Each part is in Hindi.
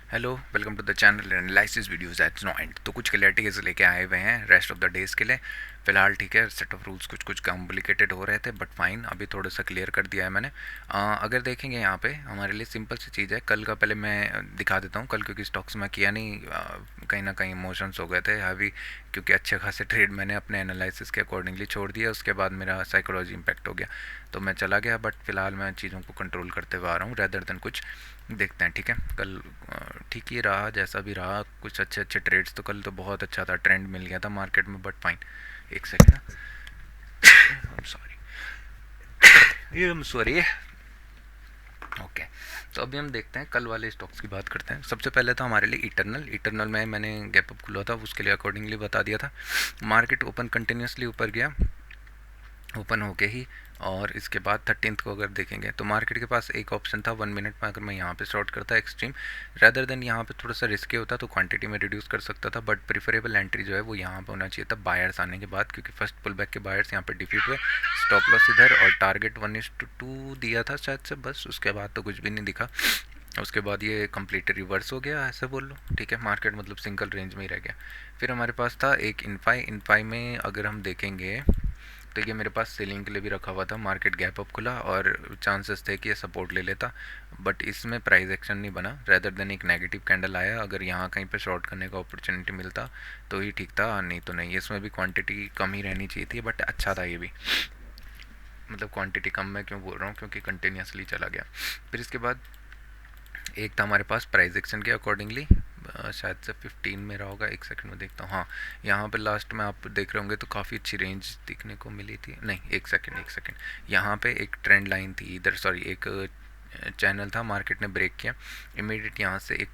Hello, welcome to the channel analysis videos at no end. तो कुछ क्लैरिटीज लेके आए हुए हैं रेस्ट ऑफ द डेज के लिए। फिलहाल ठीक है, सेट ऑफ रूल्स कुछ कुछ कॉम्प्लिकेटेड हो रहे थे बट फाइन, अभी थोड़ा सा क्लियर कर दिया है मैंने। अगर देखेंगे यहाँ पे हमारे लिए सिंपल सी चीज़ है। कल का पहले मैं दिखा देता हूँ। कल क्योंकि स्टॉक्स में किया नहीं, कहीं ना कहीं इमोशंस हो गए थे हैवी, क्योंकि अच्छे खासे ट्रेड मैंने अपने एनालिसिस के अकॉर्डिंगली छोड़ दिया। उसके बाद मेरा साइकोलॉजी इम्पैक्ट हो गया तो मैं चला गया। बट फिलहाल मैं चीज़ों को कंट्रोल करते हुए आ रहा हूँ रैदर देन कुछ। देखते हैं, ठीक है। कल ठीक ही रहा, जैसा भी रहा। कुछ अच्छे अच्छे ट्रेड्स तो कल तो बहुत अच्छा था, ट्रेंड मिल गया था मार्केट में। बट फाइन, एक सेकेंड ना, sorry, I am sorry. Okay, तो अभी हम देखते हैं कल वाले स्टॉक्स की बात करते हैं। सबसे पहले तो हमारे लिए इटरनल में मैंने गैप अप खुला था, उसके लिए अकॉर्डिंगली बता दिया था। मार्केट ओपन कंटिन्यूसली ऊपर गया, ओपन होके ही। और इसके बाद 13th को अगर देखेंगे तो मार्केट के पास एक ऑप्शन था 1 मिनट में, अगर मैं यहाँ पे शॉर्ट करता एक्सट्रीम रैदर देन यहाँ पे थोड़ा सा रिस्की होता तो क्वांटिटी में रिड्यूस कर सकता था। बट प्रिफरेबल एंट्री जो है वो यहाँ पे होना चाहिए था बायर्स आने के बाद, क्योंकि फर्स्ट पुल बैक के बायर्स यहाँ पे डिफीट हुए। स्टॉप लॉस इधर और टारगेट 1:2 दिया था शायद से, बस उसके बाद तो कुछ भी नहीं दिखा। उसके बाद ये कंप्लीट रिवर्स हो गया, ऐसे बोल लो, ठीक है। मार्केट मतलब सिंगल रेंज में ही रह गया। फिर हमारे पास था एक इनफाई में अगर हम देखेंगे तो ये मेरे पास सेलिंग के लिए भी रखा हुआ था। मार्केट गैप अप खुला और चांसेस थे कि ये सपोर्ट ले लेता, बट इसमें प्राइस एक्शन नहीं बना। रेदर देन एक नेगेटिव कैंडल आया। अगर यहाँ कहीं पे शॉर्ट करने का अपॉर्चुनिटी मिलता तो ही ठीक था, नहीं तो नहीं। इसमें भी क्वांटिटी कम ही रहनी चाहिए थी, बट अच्छा था ये भी। मतलब क्वांटिटी कम मैं क्यों बोल रहा हूँ, क्योंकि कंटिन्यूसली चला गया। फिर इसके बाद एक था हमारे पास प्राइस एक्शन के अकॉर्डिंगली, शायद से 15 में रहा होगा। एक सेकंड में देखता हूँ। हाँ, यहाँ पे लास्ट में आप देख रहे होंगे तो काफ़ी अच्छी रेंज दिखने को मिली थी। नहीं, एक सेकंड, यहाँ पे एक ट्रेंड लाइन थी इधर, सॉरी, एक चैनल था, मार्केट ने ब्रेक किया इमीडिएट। यहाँ से एक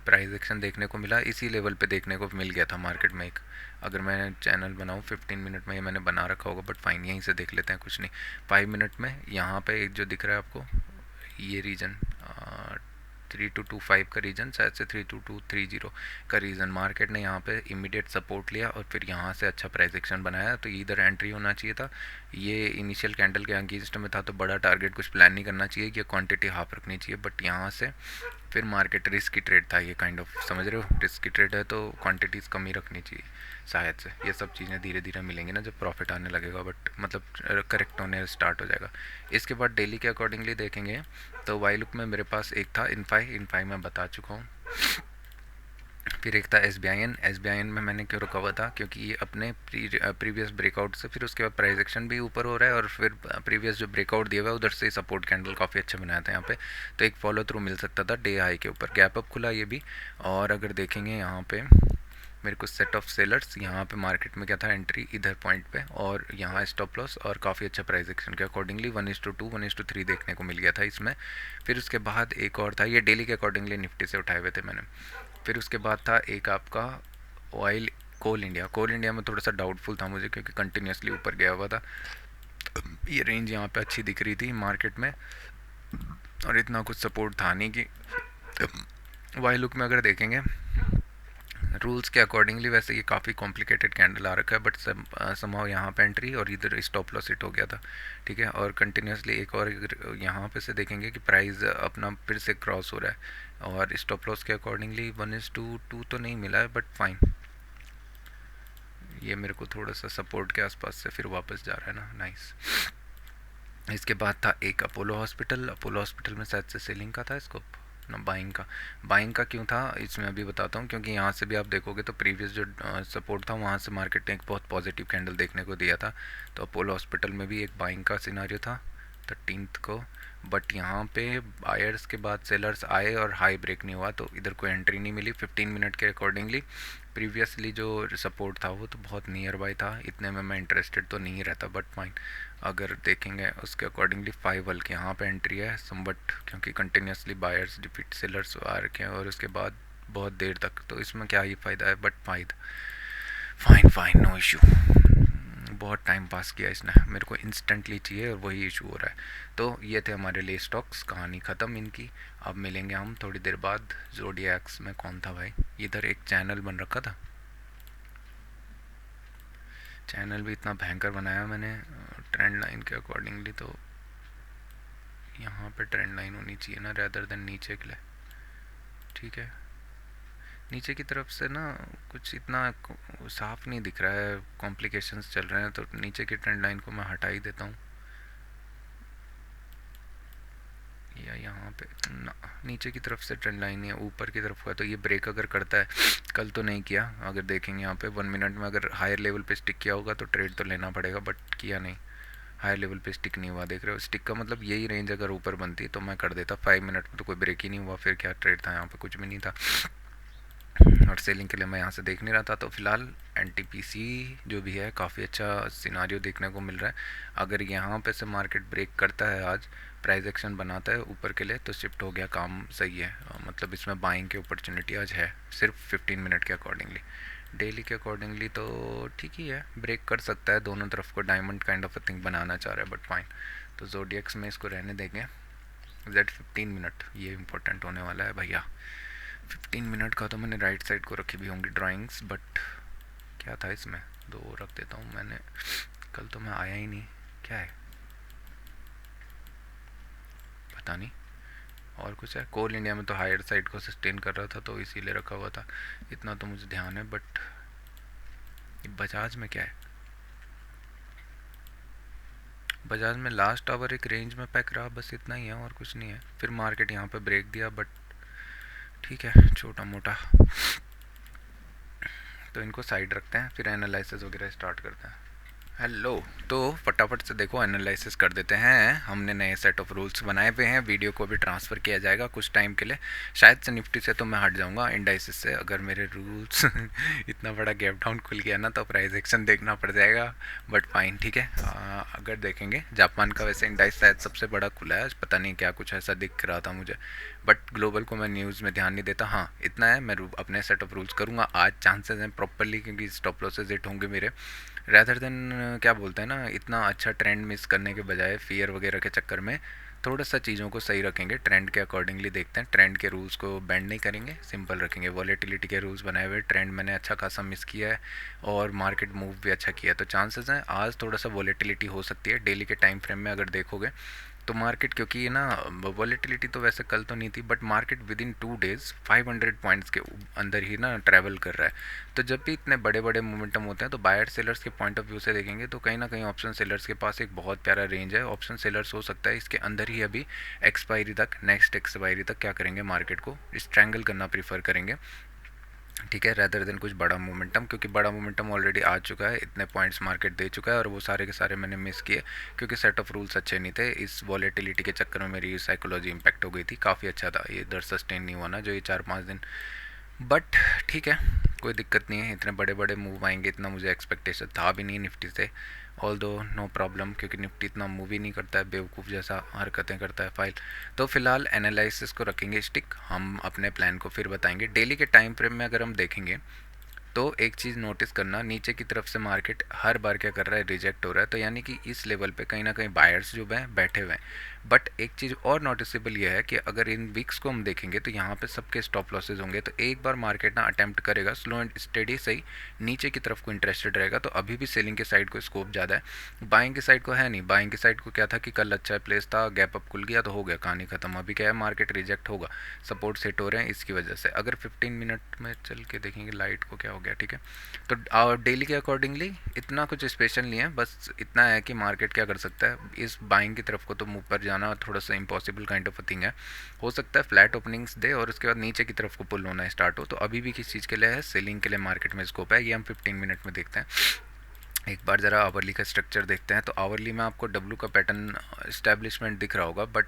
प्राइस एक्शन देखने को मिला, इसी लेवल पे देखने को मिल गया था मार्केट में एक। अगर मैं चैनल बनाऊँ 15 मिनट में, ये मैंने बना रखा होगा बट फाइन, यहीं से देख लेते हैं, कुछ नहीं। 5 मिनट में यहाँ पे एक जो दिख रहा है आपको, ये रीजन 3225 का रीजन, शायद से 32230 का रीजन, मार्केट ने यहाँ पे इमीडिएट सपोर्ट लिया और फिर यहाँ से अच्छा प्राइस एक्शन बनाया। तो इधर एंट्री होना चाहिए था। ये इनिशियल कैंडल के अगेंस्ट में था तो बड़ा टारगेट कुछ प्लान नहीं करना चाहिए कि क्वांटिटी हाफ रखनी चाहिए। बट यहाँ से फिर मार्केट रिस्की ट्रेड था ये, काइंड ऑफ, समझ रहे हो। रिस्की ट्रेड है तो क्वांटिटीज़ कम ही रखनी चाहिए शायद से। ये सब चीज़ें धीरे धीरे मिलेंगी ना जब प्रॉफिट आने लगेगा, बट मतलब करेक्ट होने स्टार्ट हो जाएगा। इसके बाद डेली के अकॉर्डिंगली देखेंगे तो वाई लुक में मेरे पास एक था इनफाई मैं बता चुका हूँ। फिर एक था एस बी आई एन में मैंने क्यों रुका हुआ था, क्योंकि ये अपने प्रीवियस ब्रेकआउट से फिर उसके बाद प्राइस एक्शन भी ऊपर हो रहा है और फिर प्रीवियस जो ब्रेकआउट दिया हुआ है उधर से सपोर्ट कैंडल काफ़ी अच्छा बनाया था यहाँ पे। तो एक फॉलो थ्रू मिल सकता था डे हाई के ऊपर। गैप अप खुला ये भी। और अगर देखेंगे यहाँ पे मेरे को सेट ऑफ सेलर्स, यहाँ पे मार्केट में क्या था, एंट्री इधर पॉइंट पे और यहाँ स्टॉप लॉस और काफ़ी अच्छा प्राइस एक्शन के अकॉर्डिंगली 1:2 1:3 देखने को मिल गया था इसमें। फिर उसके बाद एक और था, ये डेली के अकॉर्डिंगली निफ्टी से उठाए हुए थे मैंने। फिर उसके बाद था एक आपका ऑयल, कोल इंडिया में थोड़ा सा डाउटफुल था मुझे, क्योंकि कंटिन्यूसली ऊपर गया हुआ था। ये रेंज यहाँ पे अच्छी दिख रही थी मार्केट में और इतना कुछ सपोर्ट था नहीं कि। वाई लुक में अगर देखेंगे रूल्स के अकॉर्डिंगली, वैसे ये काफ़ी कॉम्प्लिकेटेड कैंडल आ रखा है, बट समहाउ यहाँ पे एंट्री और इधर स्टॉप लॉस हिट हो गया था, ठीक है। और कंटिन्यूसली एक और यहाँ पे से देखेंगे कि प्राइस अपना फिर से क्रॉस हो रहा है और स्टॉप लॉस के अकॉर्डिंगली 1:2 तो नहीं मिला है, बट फाइन। ये मेरे को थोड़ा सा सपोर्ट के आसपास से फिर वापस जा रहा है ना, नाइस। इसके बाद था एक अपोलो हॉस्पिटल में शायद से सेलिंग का था स्कोप ना, बाइंग का क्यों था इसमें अभी बताता हूँ। क्योंकि यहाँ से भी आप देखोगे तो प्रीवियस जो सपोर्ट था वहाँ से मार्केट ने एक बहुत पॉजिटिव कैंडल देखने को दिया था। तो अपोलो हॉस्पिटल में भी एक बाइंग का सिनारियो था 13th को। बट यहाँ पे बायर्स के बाद सेलर्स आए और हाई ब्रेक नहीं हुआ तो इधर कोई एंट्री नहीं मिली 15 मिनट के अकॉर्डिंगली। प्रीवियसली जो सपोर्ट था वो तो बहुत नियर बाय था, इतने में मैं इंटरेस्टेड तो नहीं रहता, बट फाइन। अगर देखेंगे उसके अकॉर्डिंगली 5 हल के यहाँ पे एंट्री है बट क्योंकि कंटिन्यूसली बायर्स डिफीट सेलर्स आ रखे हैं और उसके बाद बहुत देर तक, तो इसमें क्या ही फ़ायदा है। But fine fine, no issue. बहुत टाइम पास किया इसने, मेरे को इंस्टेंटली चाहिए और वही इशू हो रहा है। तो ये थे हमारे लिए स्टॉक्स, कहानी ख़त्म इनकी। अब मिलेंगे हम थोड़ी देर बाद। जोडियक्स में कौन था भाई, इधर एक चैनल बन रखा था, चैनल भी इतना भयंकर बनाया मैंने ट्रेंड लाइन के अकॉर्डिंगली। तो यहाँ पे ट्रेंड लाइन होनी चाहिए ना, रेदर देन नीचे के लिए, ठीक है। नीचे की तरफ से ना कुछ इतना साफ नहीं दिख रहा है, कॉम्प्लिकेशंस चल रहे हैं, तो नीचे की ट्रेंड लाइन को मैं हटा ही देता हूँ। या यहाँ पे ना, नीचे की तरफ से ट्रेंड लाइन है, ऊपर की तरफ का तो ये ब्रेक अगर करता है, कल तो नहीं किया, अगर देखेंगे यहाँ पे 1 मिनट में अगर हायर लेवल पे स्टिक किया होगा तो ट्रेड तो लेना पड़ेगा, बट किया नहीं, हायर लेवल पे स्टिक नहीं हुआ। देख रहे हो, स्टिक का मतलब यही रेंज अगर ऊपर बनती तो मैं कर देता। 5 मिनट में तो कोई ब्रेक ही नहीं हुआ, फिर क्या ट्रेड था यहाँ पे, कुछ भी नहीं था, और सेलिंग के लिए मैं यहाँ से देख नहीं रहा था। तो फिलहाल एनटीपीसी जो भी है काफ़ी अच्छा सिनारियो देखने को मिल रहा है। अगर यहाँ पे से मार्केट ब्रेक करता है आज, प्राइस एक्शन बनाता है ऊपर के लिए, तो शिफ्ट हो गया, काम सही है। मतलब इसमें बाइंग की अपॉर्चुनिटी आज है, सिर्फ 15 मिनट के अकॉर्डिंगली। डेली के अकॉर्डिंगली तो ठीक ही है, ब्रेक कर सकता है, दोनों तरफ को diamond kind of a thing बनाना चाह रहा है, बट फाइन। तो जोडियक्स में इसको रहने देंगे। Z 15 मिनट ये इंपॉर्टेंट होने वाला है भैया। 15 मिनट का तो मैंने राइट साइड को रखी भी होंगी ड्राइंग्स, बट क्या था इसमें, दो रख देता हूँ मैंने, कल तो मैं आया ही नहीं, क्या है पता नहीं। और कुछ है, कोल इंडिया में तो हायर साइड को सस्टेन कर रहा था तो इसीलिए रखा हुआ था, इतना तो मुझे ध्यान है। बट बजाज में क्या है, बजाज में लास्ट आवर एक रेंज में पैक रहा, बस इतना ही है और कुछ नहीं है। फिर मार्केट यहाँ पे ब्रेक दिया, बट ठीक है, छोटा मोटा। तो इनको साइड रखते हैं, फिर एनालिसिस वगैरह स्टार्ट करते हैं। हेलो, तो फटाफट से देखो एनालिसिस कर देते हैं। हमने नए सेट ऑफ रूल्स बनाए हुए हैं, वीडियो को भी ट्रांसफ़र किया जाएगा कुछ टाइम के लिए, शायद से निफ्टी से तो मैं हट जाऊंगा इंडाइसिस से, अगर मेरे रूल्स इतना बड़ा गैप डाउन खुल गया ना तो प्राइस एक्शन देखना पड़ जाएगा, बट फाइन ठीक है। अगर देखेंगे जापान का वैसे इंडाइस शायद सबसे बड़ा खुला है, पता नहीं क्या कुछ ऐसा दिख रहा था मुझे, बट ग्लोबल को मैं न्यूज़ में ध्यान नहीं देता। हाँ इतना है, मैं अपने सेट ऑफ रूल्स करूँगा आज, चांसेस हैं प्रॉपरली, क्योंकि स्टॉप लॉसेज हिट होंगे मेरे, रैदर देन क्या बोलते हैं ना, इतना अच्छा ट्रेंड मिस करने के बजाय फियर वगैरह के चक्कर में थोड़ा सा चीज़ों को सही रखेंगे, ट्रेंड के अकॉर्डिंगली देखते हैं, ट्रेंड के रूल्स को बेंड नहीं करेंगे, सिंपल रखेंगे। वॉलेटिलिटी के रूल्स बनाए हुए, ट्रेंड मैंने अच्छा खासा मिस किया है और मार्केट मूव भी अच्छा किया है, तो चांसेस हैं आज थोड़ा सा वॉलेटिलिटी हो सकती है डेली के टाइम फ्रेम में अगर देखोगे तो मार्केट, क्योंकि ना वॉलेटिलिटी तो वैसे कल तो नहीं थी, but market with in 2 days 500 points के अंदर ही ना ट्रैवल कर रहा है। तो जब भी इतने बड़े बड़े मोमेंटम होते हैं तो बायर सेलर्स के पॉइंट ऑफ व्यू से देखेंगे तो कहीं ना कहीं ऑप्शन सेलर्स के पास एक बहुत प्यारा रेंज है। ऑप्शन सेलर्स हो सकता है इसके अंदर ही अभी एक्सपायरी तक, नेक्स्ट एक्सपायरी तक क्या करेंगे, मार्केट को स्ट्रैंगल करना प्रीफर करेंगे, ठीक है, रैदर देन कुछ बड़ा मोमेंटम, क्योंकि बड़ा मोमेंटम ऑलरेडी आ चुका है, इतने पॉइंट्स मार्केट दे चुका है और वो सारे के सारे मैंने मिस किए क्योंकि सेट ऑफ रूल्स अच्छे नहीं थे। इस वॉलेटिलिटी के चक्कर में मेरी साइकोलॉजी इंपैक्ट हो गई थी, काफ़ी अच्छा था ये, इधर सस्टेन नहीं हुआ ना जो ये 4-5 दिन, बट ठीक है, कोई दिक्कत नहीं है, इतने बड़े बड़े मूव आएंगे इतना मुझे एक्सपेक्टेशन था भी नहीं निफ्टी से, ऑल दो नो प्रॉब्लम, क्योंकि निफ्टी इतना मूव ही नहीं करता है, बेवकूफ़ जैसा हरकतें करता है फाइल। तो फिलहाल एनालिसिस को रखेंगे स्टिक, हम अपने प्लान को फिर बताएंगे। डेली के टाइम फ्रेम में अगर हम देखेंगे तो एक चीज़ नोटिस करना, नीचे की तरफ से मार्केट हर बार क्या कर रहा है, रिजेक्ट हो रहा है, तो यानी कि इस लेवल पे कहीं ना कहीं बायर्स जो हैं बैठे हुए हैं। बट एक चीज़ और नोटिसेबल ये है कि अगर इन वीक्स को हम देखेंगे तो यहाँ पे सबके स्टॉप लॉसेज होंगे, तो एक बार मार्केट ना अटेम्प्ट करेगा स्लो एंड स्टेडी सही नीचे की तरफ को इंटरेस्टेड रहेगा, तो अभी भी सेलिंग के साइड को स्कोप ज़्यादा है, बाइंग की साइड को है नहीं। बाइंग की साइड को क्या था कि कल अच्छा प्लेस था, गैप अप खुल गया तो हो गया, कहानी खत्म। अभी क्या है, मार्केट रिजेक्ट होगा, सपोर्ट सेट हो रहे हैं इसकी वजह से। अगर 15 मिनट में चल के देखेंगे लाइट को क्या हो गया, ठीक है, तो डेली के अकॉर्डिंगली इतना कुछ स्पेशल नहीं है, बस इतना है कि मार्केट क्या कर सकता है, इस बाइंग की तरफ को तो मुँह पर जाना थोड़ा सा impossible kind of a thing है, हो सकता है फ्लैट ओपनिंग्स दे और उसके बाद नीचे की तरफ को पुल होना स्टार्ट हो, तो अभी भी किस चीज़ के लिए है, सेलिंग के लिए मार्केट में स्कोप है। ये हम 15 मिनट में देखते हैं। एक बार ज़रा आवरली का स्ट्रक्चर देखते हैं, तो आवरली में आपको डब्लू का पैटर्न इस्टेब्लिशमेंट दिख रहा होगा, बट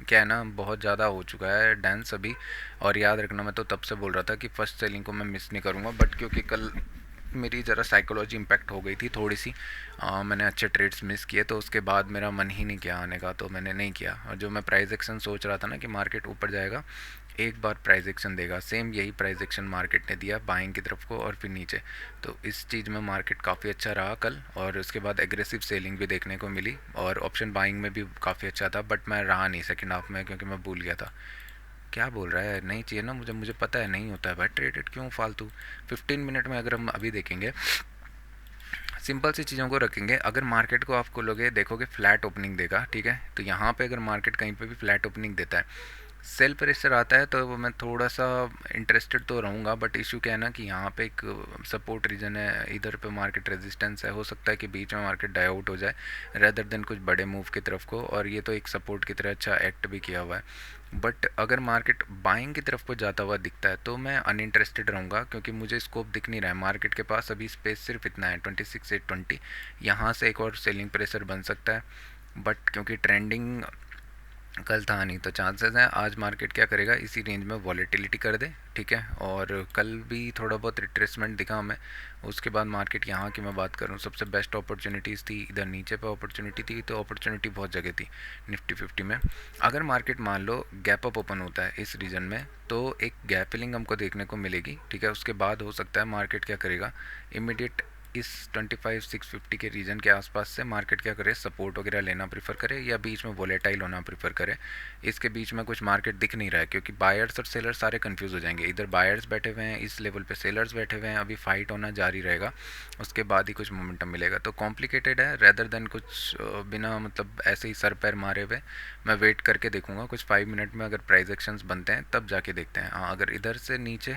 क्या है ना, बहुत ज़्यादा हो चुका है डांस अभी, और याद रखना मैं तो तब से बोल रहा था कि फर्स्ट सेलिंग को मैं मिस नहीं करूँगा, बट क्योंकि कल मेरी ज़रा साइकोलॉजी इम्पैक्ट हो गई थी थोड़ी सी, मैंने अच्छे ट्रेड्स मिस किए तो उसके बाद मेरा मन ही नहीं किया आने का, तो मैंने नहीं किया। और जो मैं प्राइस एक्शन सोच रहा था ना कि मार्केट ऊपर जाएगा, एक बार प्राइस एक्शन देगा, सेम यही प्राइस एक्शन मार्केट ने दिया बाइंग की तरफ को और फिर नीचे, तो इस चीज़ में मार्केट काफ़ी अच्छा रहा कल, और उसके बाद एग्रेसिव सेलिंग भी देखने को मिली और ऑप्शन बाइंग में भी काफ़ी अच्छा था, बट मैं रहा नहीं सेकेंड हाफ में क्योंकि मैं भूल गया था। क्या बोल रहा है, नहीं चाहिए ना मुझे, मुझे पता है नहीं होता है भाई ट्रेडेड, क्यों फालतू। 15 मिनट में अगर हम अभी देखेंगे, सिंपल सी चीज़ों को रखेंगे, अगर मार्केट को आप खोलोगे देखोगे फ्लैट ओपनिंग देगा, ठीक है, तो यहाँ पे अगर मार्केट कहीं पे भी फ्लैट ओपनिंग देता है सेल प्रेशर आता है तो मैं थोड़ा सा इंटरेस्टेड तो रहूँगा, बट इशू क्या है ना कि यहाँ पे एक सपोर्ट रीजन है, इधर पे मार्केट रेजिस्टेंस है, हो सकता है कि बीच में मार्केट डाई आउट हो जाए रेदर देन कुछ बड़े मूव की तरफ को, और ये तो एक सपोर्ट की तरह अच्छा एक्ट भी किया हुआ है। बट अगर मार्केट बाइंग की तरफ को जाता हुआ दिखता है तो मैं अनइंटरेस्टेड रहूँगा, क्योंकि मुझे स्कोप दिख नहीं रहा है। मार्केट के पास अभी स्पेस सिर्फ इतना है 26,820, यहाँ से एक और सेलिंग प्रेशर बन सकता है, बट क्योंकि ट्रेंडिंग कल था नहीं तो चांसेस हैं आज मार्केट क्या करेगा, इसी रेंज में वॉलेटिलिटी कर दे, ठीक है। और कल भी थोड़ा बहुत रिट्रेसमेंट दिखा हमें, उसके बाद मार्केट यहाँ की मैं बात करूँ सबसे बेस्ट अपॉर्चुनिटीज़ थी इधर नीचे पे अपॉर्चुनिटी थी, तो अपॉर्चुनिटी बहुत जगह थी निफ्टी 50 में। अगर मार्केट मान लो गैप अप ओपन होता है इस रीजन में तो एक गैप फिलिंग हमको देखने को मिलेगी, ठीक है। उसके बाद हो सकता है मार्केट क्या करेगा, इमीडिएट इस 25,650 के रीजन के आसपास से मार्केट क्या करे, सपोर्ट वगैरह लेना प्रीफर करे या बीच में वोलेटाइल होना प्रीफर करे। इसके बीच में कुछ मार्केट दिख नहीं रहा है, क्योंकि बायर्स और सेलर्स सारे कंफ्यूज हो जाएंगे। इधर बायर्स बैठे हुए हैं इस लेवल पे, सेलर्स बैठे हुए हैं, अभी फाइट होना जारी रहेगा, उसके बाद ही कुछ मोमेंटम मिलेगा। तो कॉम्प्लिकेटेड है रेदर देन कुछ बिना मतलब ऐसे ही सर पैर मारे हुए मैं वेट करके देखूंगा कुछ 5 मिनट में, अगर प्राइस एक्शंस बनते हैं तब जाके देखते हैं। हाँ, अगर इधर से नीचे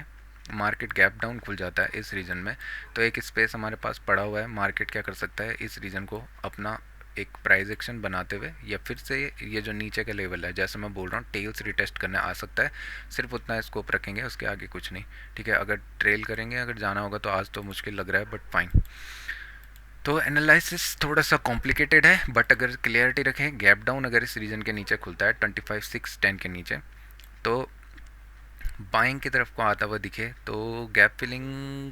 मार्केट गैप डाउन खुल जाता है इस रीजन में तो एक स्पेस हमारे पास पड़ा हुआ है, मार्केट क्या कर सकता है इस रीजन को अपना एक प्राइस एक्शन बनाते हुए या फिर से ये जो नीचे का लेवल है जैसे मैं बोल रहा हूँ टेल्स रिटेस्ट करने आ सकता है, सिर्फ उतना स्कोप रखेंगे उसके आगे कुछ नहीं, ठीक है। अगर ट्रेल करेंगे अगर जाना होगा तो आज तो मुश्किल लग रहा है बट फाइन। तो एनालिसिस थोड़ा सा कॉम्प्लिकेटेड है, बट अगर क्लियरिटी रखें गैप डाउन अगर इस रीजन के नीचे खुलता है 25,610 के नीचे तो बाइंग की तरफ को आता हुआ दिखे तो गैप फिलिंग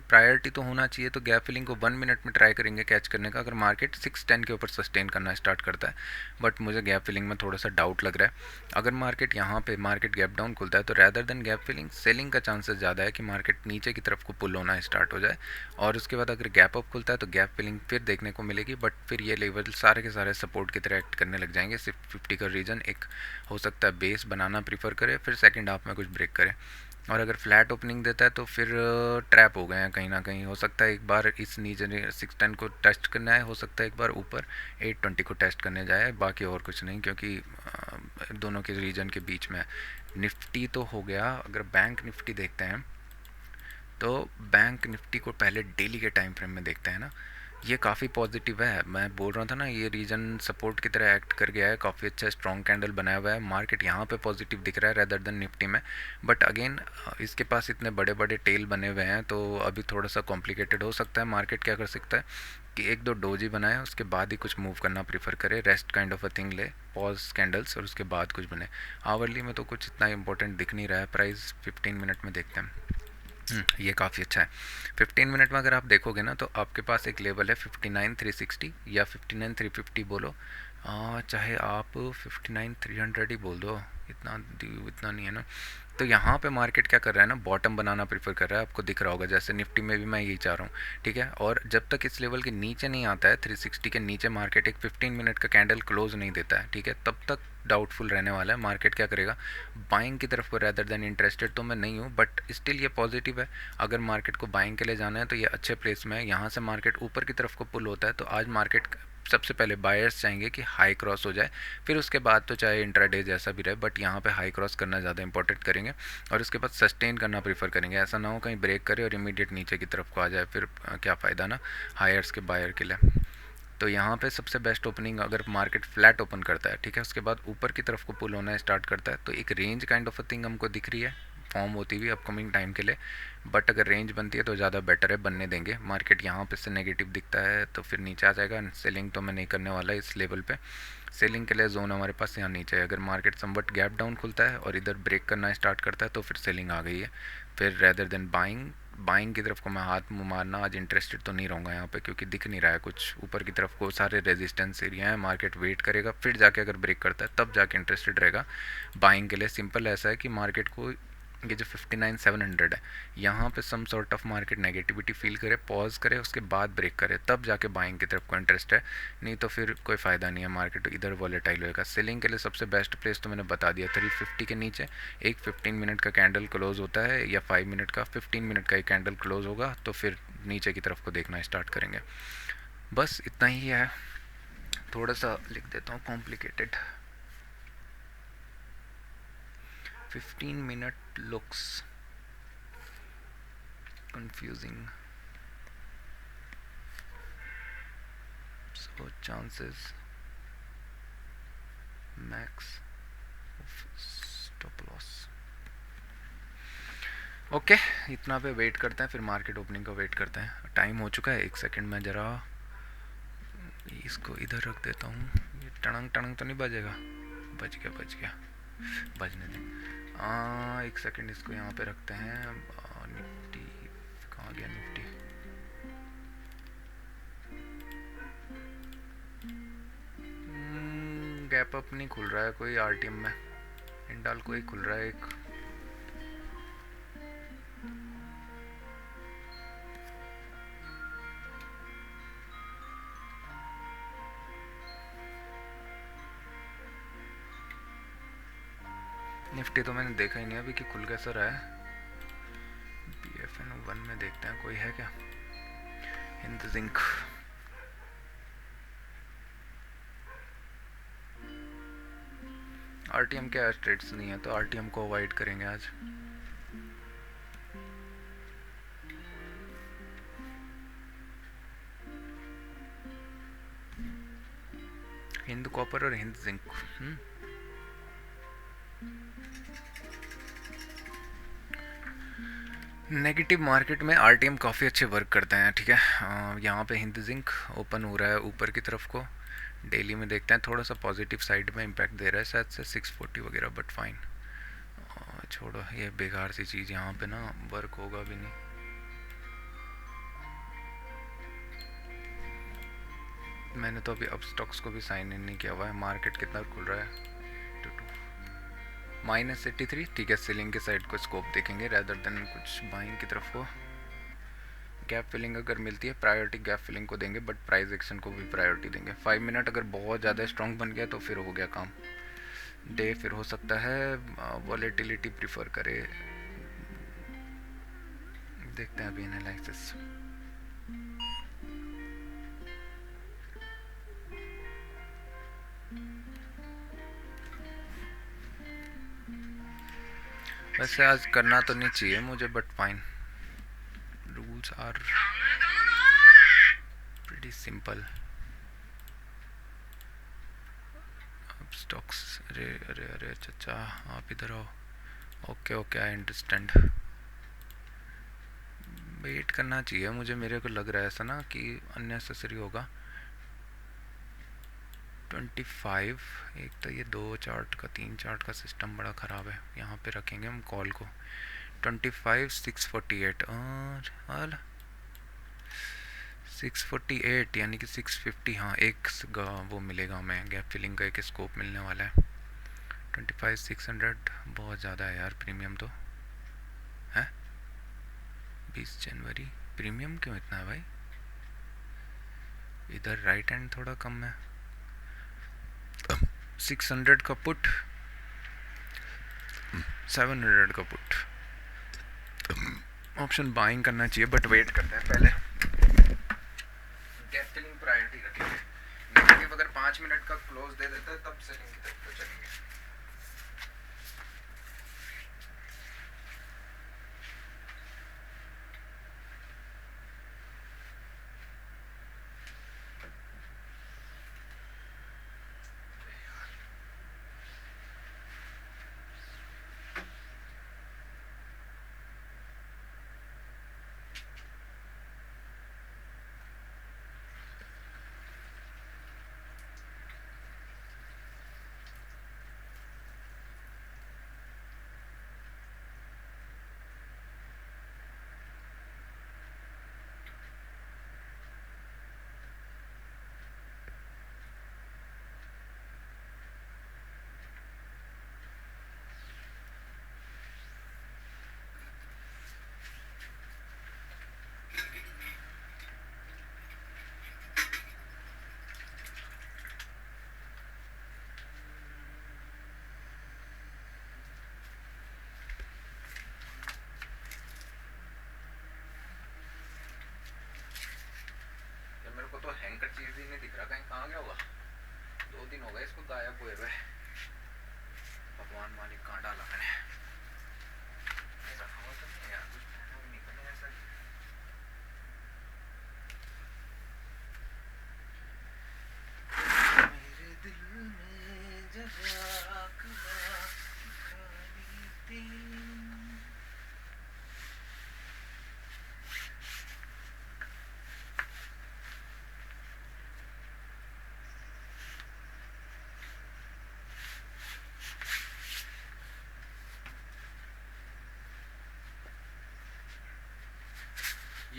प्रायोरिटी तो होना चाहिए, तो गैप फिलिंग को 1 मिनट में ट्राई करेंगे कैच करने का अगर मार्केट 610 के ऊपर सस्टेन करना स्टार्ट करता है। बट मुझे गैप फिलिंग में थोड़ा सा डाउट लग रहा है। अगर मार्केट यहाँ पे मार्केट गैप डाउन खुलता है तो rather than gap filling selling का चांसेस ज़्यादा है कि मार्केट नीचे की तरफ को पुल होना स्टार्ट हो जाए, और उसके बाद अगर गैप अप खुलता है तो गैप फिलिंग फिर देखने को मिलेगी, बट फिर ये लेवल सारे के सारे सपोर्ट की तरह एक्ट करने लग जाएंगे। सिर्फ 50 का रीजन एक हो सकता है बेस बनाना प्रीफर करे, फिर सेकेंड हाफ में कुछ ब्रेक करे, और अगर फ्लैट ओपनिंग देता है तो फिर ट्रैप हो गए हैं कहीं ना कहीं। हो सकता है एक बार इस नीचे 610 को टेस्ट करने आए, हो सकता है एक बार ऊपर 820 को टेस्ट करने जाए, बाकी और कुछ नहीं, क्योंकि दोनों के रीजन के बीच में निफ्टी तो हो गया। अगर बैंक निफ्टी देखते हैं तो बैंक निफ्टी को पहले डेली के टाइम फ्रेम में देखते हैं ना, ये काफ़ी पॉजिटिव है। मैं बोल रहा था ना ये रीजन सपोर्ट की तरह एक्ट कर गया है, काफ़ी अच्छा स्ट्रॉन्ग कैंडल बनाया हुआ है, मार्केट यहाँ पे पॉजिटिव दिख रहा है रेदर देन निफ्टी में। बट अगेन इसके पास इतने बड़े बड़े टेल बने हुए हैं तो अभी थोड़ा सा कॉम्प्लिकेटेड हो सकता है। मार्केट क्या कर सकता है कि एक दो डोजी बनाए उसके बाद ही कुछ मूव करना प्रीफर करे, rest kind of a thing ले, पॉज कैंडल्स और उसके बाद कुछ बने। आवरली में तो कुछ इतना इंपॉर्टेंट दिख नहीं रहा है, प्राइस 15 मिनट में देखते हैं। ये काफ़ी अच्छा है। 15 मिनट में अगर आप देखोगे ना तो आपके पास एक लेवल है 59,360 या 59,350 बोलो, चाहे आप 59,300 ही बोल दो, इतना इतना नहीं है ना। तो यहाँ पे मार्केट क्या कर रहा है ना, बॉटम बनाना प्रीफर कर रहा है, आपको दिख रहा होगा जैसे निफ्टी में भी मैं यही चाह रहा हूँ, ठीक है। और जब तक इस लेवल के नीचे नहीं आता है 360 के नीचे मार्केट एक 15 मिनट का कैंडल क्लोज नहीं देता है, ठीक है, तब तक डाउटफुल रहने वाला है। मार्केट क्या करेगा, बाइंग की तरफ को रेदर देन इंटरेस्टेड तो मैं नहीं हूँ, बट स्टिल ये पॉजिटिव है। अगर मार्केट को बाइंग के लिए जाना है तो ये अच्छे प्लेस में है। यहाँ से मार्केट ऊपर की तरफ को पुल होता है तो आज मार्केट सबसे पहले बायर्स चाहेंगे कि हाई क्रॉस हो जाए, फिर उसके बाद तो चाहे इंट्राडे जैसा भी रहे, बट यहाँ पे हाई क्रॉस करना ज़्यादा इंपॉर्टेंट करेंगे, और उसके बाद सस्टेन करना प्रीफर करेंगे। ऐसा ना हो कहीं ब्रेक करे और इमीडिएट नीचे की तरफ को आ जाए, फिर क्या फ़ायदा ना हायर्स के बायर के लिए। तो यहाँ पे सबसे बेस्ट ओपनिंग अगर मार्केट फ्लैट ओपन करता है, ठीक है, उसके बाद ऊपर की तरफ को पुल होना स्टार्ट करता है तो एक range kind of a thing हमको दिख रही है फॉर्म होती हुई अपकमिंग टाइम के लिए। बट अगर रेंज बनती है तो ज़्यादा बेटर है, बनने देंगे। मार्केट यहाँ पे से नेगेटिव दिखता है तो फिर नीचे आ जाएगा। सेलिंग तो मैं नहीं करने वाला इस लेवल पे। सेलिंग के लिए जोन हमारे पास यहाँ नीचे है। अगर मार्केट समवट गैप डाउन खुलता है और इधर ब्रेक करना स्टार्ट करता है तो फिर सेलिंग आ गई है। फिर रेदर देन बाइंग, बाइंग की तरफ को मैं हाथ मुँह मारना आज इंटरेस्टेड तो नहीं रहूँगा यहाँ पे, क्योंकि दिख नहीं रहा है कुछ ऊपर की तरफ को, सारे रेजिस्टेंस एरिया है। मार्केट वेट करेगा फिर जाके अगर ब्रेक करता है तब जाके इंटरेस्टेड रहेगा बाइंग के लिए। सिंपल ऐसा है कि मार्केट को ये जो 59,700 है यहाँ पे some sort of market negativity feel करे, पॉज करे, उसके बाद ब्रेक करे, तब जाके बाइंग की तरफ को इंटरेस्ट है, नहीं तो फिर कोई फ़ायदा नहीं है। मार्केट इधर वॉलेटाइल होएगा। सेलिंग के लिए सबसे बेस्ट प्लेस तो मैंने बता दिया 350 के नीचे एक 15 मिनट का कैंडल क्लोज होता है, या 5 मिनट का, 15 मिनट का एक कैंडल क्लोज होगा तो फिर नीचे की तरफ को देखना स्टार्ट करेंगे। बस इतना ही है, थोड़ा सा लिख देता हूँ complicated. 15 minute looks confusing, so chances max of stop loss. Okay इतना पे वेट करते हैं, फिर मार्केट ओपनिंग का वेट करते हैं. टाइम हो चुका है. 1 सेकंड में ज़रा इसको इधर रख देता हूँ. ये टणंग टणंग तो नहीं बजेगा? बज गया बजने दें. 1 सेकंड इसको यहाँ पे रखते हैं. निफ्टी कहाँ गया? निफ्टी गैप अप नहीं खुल रहा है कोई आरटीएम में. इंडाल को ही खुल रहा है एक. निफ्टी तो मैंने देखा ही नहीं अभी कि खुल कैसा रहा है. BFN 1 में देखते हैं कोई है क्या. हिंद जिंक आरटीएम के आज ट्रेड्स नहीं है तो आरटीएम को अवॉइड करेंगे आज. हिंद कॉपर और हिंद जिंक. नेगेटिव मार्केट में आरटीएम काफ़ी अच्छे वर्क करते हैं. ठीक है, यहाँ पे हिंद जिंक ओपन हो रहा है ऊपर की तरफ को. डेली में देखते हैं थोड़ा सा पॉजिटिव साइड में इम्पैक्ट दे रहा है शायद से 640 वगैरह, बट फाइन. छोड़ो ये बेकार सी चीज़. यहाँ पे ना वर्क होगा भी नहीं. मैंने तो अभी अब स्टॉक्स को भी साइन इन नहीं किया हुआ है. मार्केट कितना खुल रहा है? -83. ठीक है, सीलिंग के साइड को स्कोप देखेंगे रैदर देन कुछ बाइंग की तरफ को. गैप फिलिंग अगर मिलती है प्रायोरिटी गैप फिलिंग को देंगे, बट प्राइस एक्शन को भी प्रायोरिटी देंगे. 5 मिनट अगर बहुत ज़्यादा स्ट्रॉन्ग बन गया तो फिर हो गया काम. डे फिर हो सकता है वॉलेटिलिटी प्रीफर करे. देखते हैं अभी एनालिसिस. वैसे आज करना तो नहीं चाहिए मुझे, but fine. Rules are pretty simple. अब स्टॉक्स. अरे अरे अरे अच्छा आप इधर आओ. Okay I understand. वेट करना चाहिए मुझे. मेरे को लग रहा है ऐसा ना कि अननेसेसरी होगा. 25. एक तो ये 2 चार्ट का 3 चार्ट का सिस्टम बड़ा ख़राब है. यहाँ पे रखेंगे हम कॉल को. 25 648 और 648 यानी कि 650. हाँ एक वो मिलेगा हमें गैप फिलिंग का एक स्कोप मिलने वाला है. 25 600 बहुत ज़्यादा है यार. प्रीमियम तो है. 20 जनवरी प्रीमियम क्यों इतना है भाई? इधर राइट हैंड थोड़ा कम है. 600 का पुट, 700 का पुट. ऑप्शन बाइंग करना चाहिए, बट वेट करते हैं पहले. गैप फिलिंग प्रायोरिटी रखेंगे. नेगेटिव अगर 5 मिनट का क्लोज दे देता है तब सेलिंग की तरफ चलेंगे.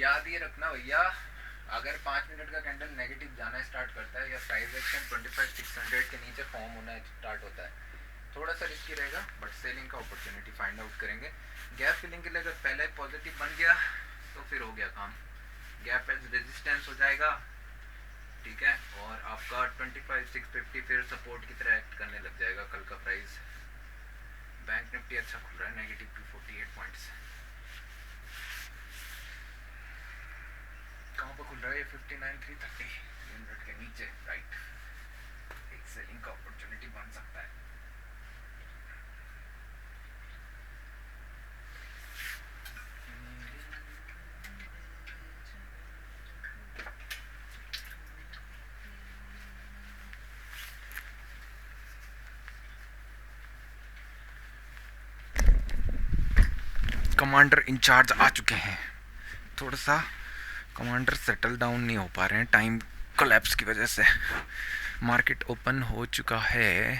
याद ये रखना भैया, अगर 5 मिनट का कैंडल नेगेटिव जाना स्टार्ट करता है या प्राइस एक्शन 25,600 के नीचे फॉर्म होना स्टार्ट होता है, थोड़ा सा रिस्की रहेगा बट सेलिंग का अपॉर्चुनिटी फाइंड आउट करेंगे। गैप फिलिंग के लिए अगर पहले पॉजिटिव बन गया तो फिर हो गया काम, गैप एज रेजिस्टेंस हो जाएगा, ठीक है, और आपका 25,650 फिर सपोर्ट की तरह एक्ट करने लग जाएगा कल का प्राइस। बैंक निफ्टी अच्छा खुल रहा है, नेगेटिव 248 पॉइंट्स। कहाँ पर खुल रहा है? 59,330 300 के नीचे, राइट। एक सेलिंग का अपॉर्चुनिटी बन सकता है। कमांडर इंचार्ज आ चुके हैं, थोड़ा सा कमांडर सेटल डाउन नहीं हो पा रहे हैं टाइम कोलैप्स की वजह से। मार्केट ओपन हो चुका है,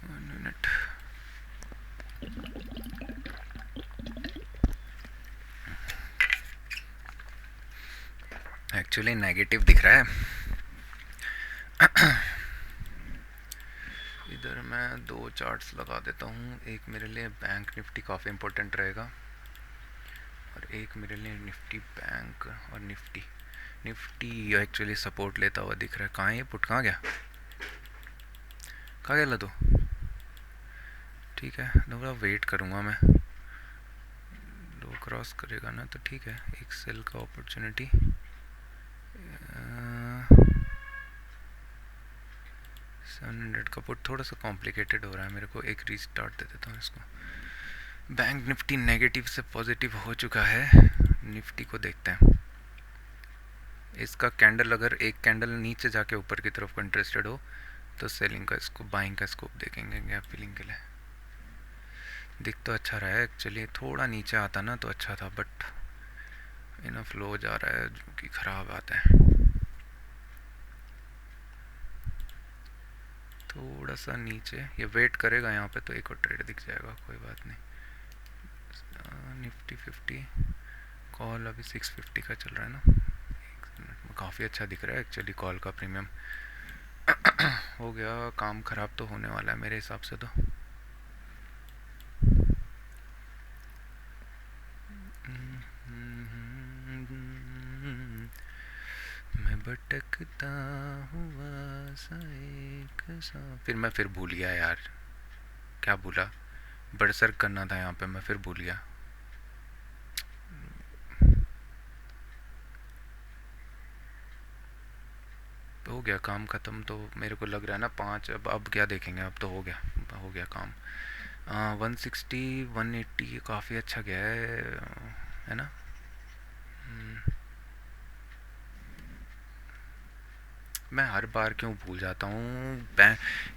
1 मिनट। एक्चुअली नेगेटिव दिख रहा है। इधर मैं 2 चार्ट्स लगा देता हूँ, एक मेरे लिए बैंक निफ्टी काफ़ी इम्पोर्टेंट रहेगा और एक मेरे लिए निफ्टी बैंक। और निफ्टी एक्चुअली सपोर्ट लेता हुआ दिख रहा है। कहाँ है ये पुट? कहाँ गया? कहाँ गया तो? ठीक है, थोड़ा वेट करूँगा मैं, लो क्रॉस करेगा ना तो ठीक है। एक सेल का अपॉर्चुनिटी, 700 का पुट थोड़ा सा कॉम्प्लिकेटेड हो रहा है मेरे को, एक रीस्टार्ट दे देता हूँ इसको। बैंक निफ्टी नेगेटिव से पॉजिटिव हो चुका है, निफ्टी को देखते हैं। इसका कैंडल अगर एक कैंडल नीचे जाके ऊपर की तरफ इंटरेस्टेड हो तो सेलिंग का इसको, बाइंग का स्कोप देखेंगे गैप फिलिंग के लिए। दिख तो अच्छा रहा है एक्चुअली, थोड़ा नीचे आता ना तो अच्छा था बट इनफ लो जा रहा है जो कि ख़राब बात है। थोड़ा सा नीचे ये वेट करेगा यहाँ पे तो एक और ट्रेड दिख जाएगा, कोई बात नहीं। निफ्टी 50 कॉल अभी 650 का चल रहा है ना, काफ़ी अच्छा दिख रहा है एक्चुअली कॉल का प्रीमियम। हो गया काम, ख़राब तो होने वाला है मेरे हिसाब से तो। मैं भटकता हुआ सा एक सा, फिर मैं भूल गया यार, क्या भूला? बरसर करना था यहाँ पे, मैं फिर भूल गया। तो हो गया काम ख़त्म, तो मेरे को लग रहा है ना 5। अब क्या देखेंगे, अब तो हो गया काम। 160 180 काफ़ी अच्छा गया है ना। मैं हर बार क्यों भूल जाता हूँ,